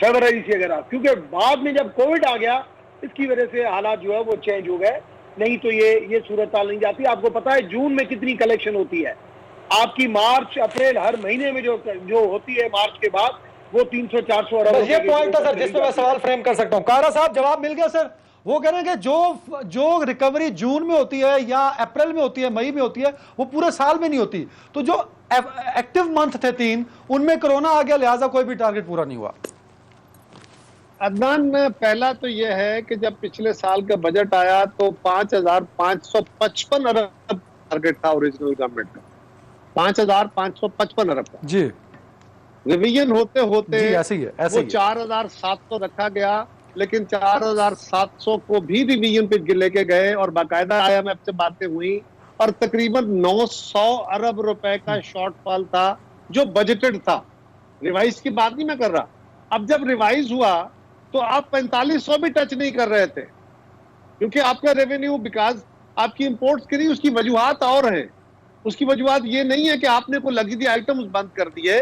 फरवरी से अगर आप, क्योंकि बाद में जब कोविड आ गया इसकी वजह से हालात जो है वो चेंज हो गए, नहीं तो ये सूरत हाल नहीं जाती। आपको पता है जून में कितनी कलेक्शन होती है आपकी, मार्च अप्रैल हर महीने में जो होती है मार्च के बाद वो 300-400 अरब। ये पॉइंट था सर जिसपे मैं सवाल फ्रेम कर सकता हूं। कारा साहब जवाब मिल गया सर। वो कह रहे हैं कि जो रिकवरी जून में होती है या अप्रैल में होती है, मई में होती है, वो पूरे साल में नहीं होती। तो जो एक्टिव मंथ थे 3, उनमें कोरोना आ गया, लिहाजा कोई भी टारगेट पूरा नहीं हुआ। अदनान, पहला तो यह है कि जब पिछले साल का बजट आया तो 5555 अरब टारगेट था ओरिजिनल गवर्नमेंट का, 5555 अरब का जी। रिवीजन होते होते ऐसे ही है, वो 4700 रखा गया, लेकिन 4700 को भी रिवीजन पे लेके गए और बाकायदा IMF से बातें हुई और तकरीबन 900 अरब रुपए का शॉर्टफॉल था जो बजटेड था। रिवाइज की बात नहीं मैं कर रहा। अब जब रिवाइज हुआ तो आप 4500 भी टच नहीं कर रहे थे, क्योंकि आपका रेवेन्यू बिकॉज आपकी इंपोर्ट्स करी, उसकी वजूहात और हैं। उसकी वजूहात ये नहीं है कि आपने को लगी थी आइटम्स बंद कर दिए।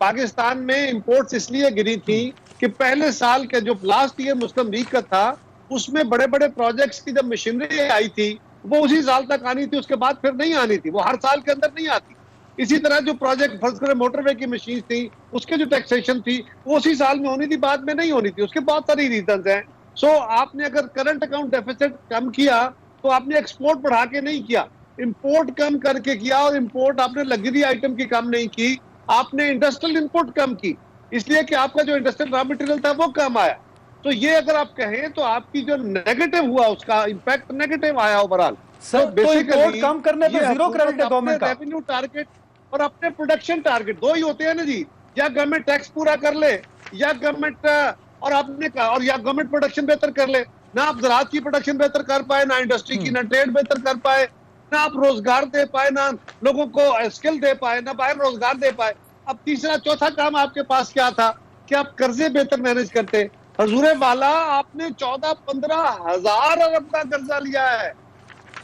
पाकिस्तान में इंपोर्ट्स इसलिए गिरी थी कि पहले साल के जो लास्ट ईयर मुस्लिम लीग का था उसमें बड़े बड़े प्रोजेक्ट्स की जब मशीनरी आई थी वो उसी साल तक आनी थी, उसके बाद फिर नहीं आनी थी, वो हर साल के अंदर नहीं आती। इसी तरह जो प्रोजेक्ट फर्ज करें मोटरवे की मशीन थी उसके जो टैक्सेशन थी वो उसी साल में होनी थी, बाद में नहीं होनी थी। उसके बहुत सारी रीजंस हैं। सो आपने अगर करंट अकाउंट डेफिसिट कम किया तो आपने एक्सपोर्ट बढ़ा के नहीं किया, इंपोर्ट कम करके किया, और इंपोर्ट आपने लग्जरी आइटम की कम नहीं की, आपने इंडस्ट्रियल इनपुट कम की, इसलिए कि आपका जो इंडस्ट्रियल रॉ मटेरियल था वो कम आया। तो ये अगर आप कहें तो आपकी जो नेगेटिव हुआ उसका इंपैक्ट नेगेटिव आया ओवरऑल। सर तो इंपोर्ट कम करने पे जीरो क्रेडिट है गवर्नमेंट का। रेवेन्यू टारगेट और अपने प्रोडक्शन टारगेट दो ही होते हैं ना जी, या गवर्नमेंट टैक्स पूरा कर ले या गवर्नमेंट और या गवर्नमेंट प्रोडक्शन बेहतर कर ले। ना आप ज़राअत की प्रोडक्शन बेहतर कर पाए, ना इंडस्ट्री की, ना ट्रेड बेहतर कर पाए, ना आप रोजगार दे पाए, ना लोगों को स्किल दे पाए, ना बाहर रोजगार दे पाए। अब तीसरा चौथा काम आपके पास क्या था कि आप कर्जे बेहतर मैनेज करते। हजूरे वाला आपने 14-15 हजार अरब का कर्जा लिया है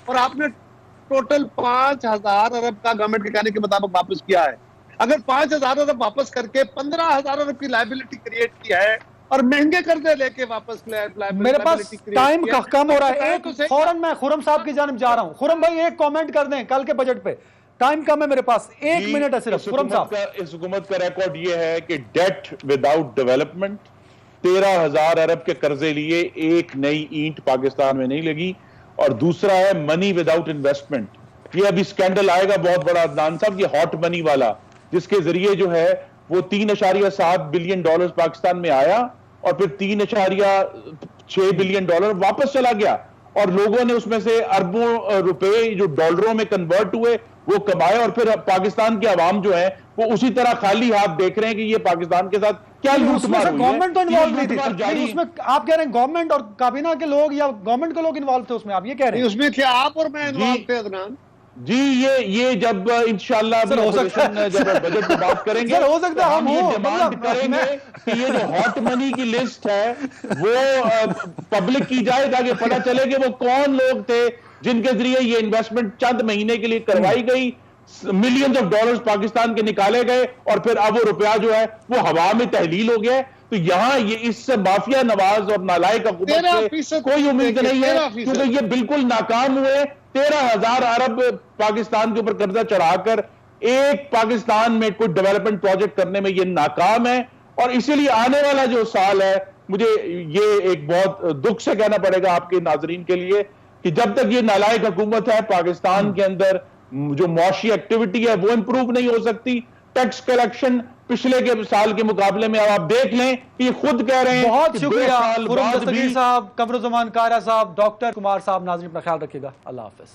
और आपने टोटल 5000 अरब का गवर्नमेंट के कहने के मुताबिक वापस किया है। अगर 5000 अरब वापस करके 15000 अरब की लायबिलिटी क्रिएट की है और महंगे कर्जे लेके वापस मेरे पास टाइम कम हो रहा है, एक फौरन मैं खुरम साहब की जानिब जा रहा हूं। खुरम भाई एक कमेंट कर दें कल के बजट पे, टाइम कम है मेरे पास, 1 मिनट है सिर्फ। खुरम साहब, इस हुकूमत का रिकॉर्ड ये है कि डेट विदाउट डेवलपमेंट, 13,000 अरब के कर्जे लिए, एक नई ईंट पाकिस्तान में नहीं लगी। और दूसरा है मनी विदाउट इन्वेस्टमेंट। ये अभी स्कैंडल आएगा बहुत बड़ा अदनान साहब, ये हॉट मनी वाला, जिसके जरिए जो है वो 3.7 बिलियन डॉलर पाकिस्तान में आया और फिर 3.6 बिलियन डॉलर वापस चला गया और लोगों ने उसमें से अरबों रुपए जो डॉलरों में कन्वर्ट हुए वो कमाए और फिर पाकिस्तान की आवाम जो है वो उसी तरह खाली हाथ देख रहे हैं कि ये पाकिस्तान के साथ क्या लूटमार हुई है। गवर्नमेंट तो इन्वॉल्व नहीं थी उसमें, आप कह रहे हैं गवर्नमेंट और काबीना के लोग या गवर्नमेंट के लोग इन्वॉल्व थे उसमें, आप ये कह रहे हैं? उसमें क्या आप और मैं इन्वॉल्व थे अदनान जी? ये जब इंशाल्लाह हो सकता है जब बजट की बात करेंगे हो सकता है हम ये डिमांड करेंगे कि ये जो हॉट मनी की लिस्ट है वो पब्लिक की जाए ताकि पता चले कि वो कौन लोग थे जिनके जरिए ये इन्वेस्टमेंट चंद महीने के लिए करवाई गई, मिलियंस ऑफ डॉलर्स पाकिस्तान के निकाले गए और फिर अब वो रुपया जो है वो हवा में तहलील हो गया है। तो यहां ये इस माफिया नवाज और नालायक हुकूमत से कोई उम्मीद नहीं है, क्योंकि ये बिल्कुल नाकाम हुए। 13,000 अरब पाकिस्तान के ऊपर कर्जा चढ़ाकर एक पाकिस्तान में कोई डेवलपमेंट प्रोजेक्ट करने में ये नाकाम है। और इसीलिए आने वाला जो साल है, मुझे ये एक बहुत दुख से कहना पड़ेगा आपके नाजरीन के लिए कि जब तक ये नालायक हुकूमत है पाकिस्तान के अंदर जो मुआशी एक्टिविटी है वो इंप्रूव नहीं हो सकती। टैक्स कलेक्शन पिछले के साल के मुकाबले में अब आप देख लें कि ये खुद कह रहे हैं। बहुत कि शुक्रिया 2 साल खुर्रम बाद दस्तगीर भी साहब, कमरुज़्ज़मान कारा साहब, डॉक्टर कुमार साहब। नाज़रीन अपना ख्याल रखिएगा। अल्लाह हाफिज।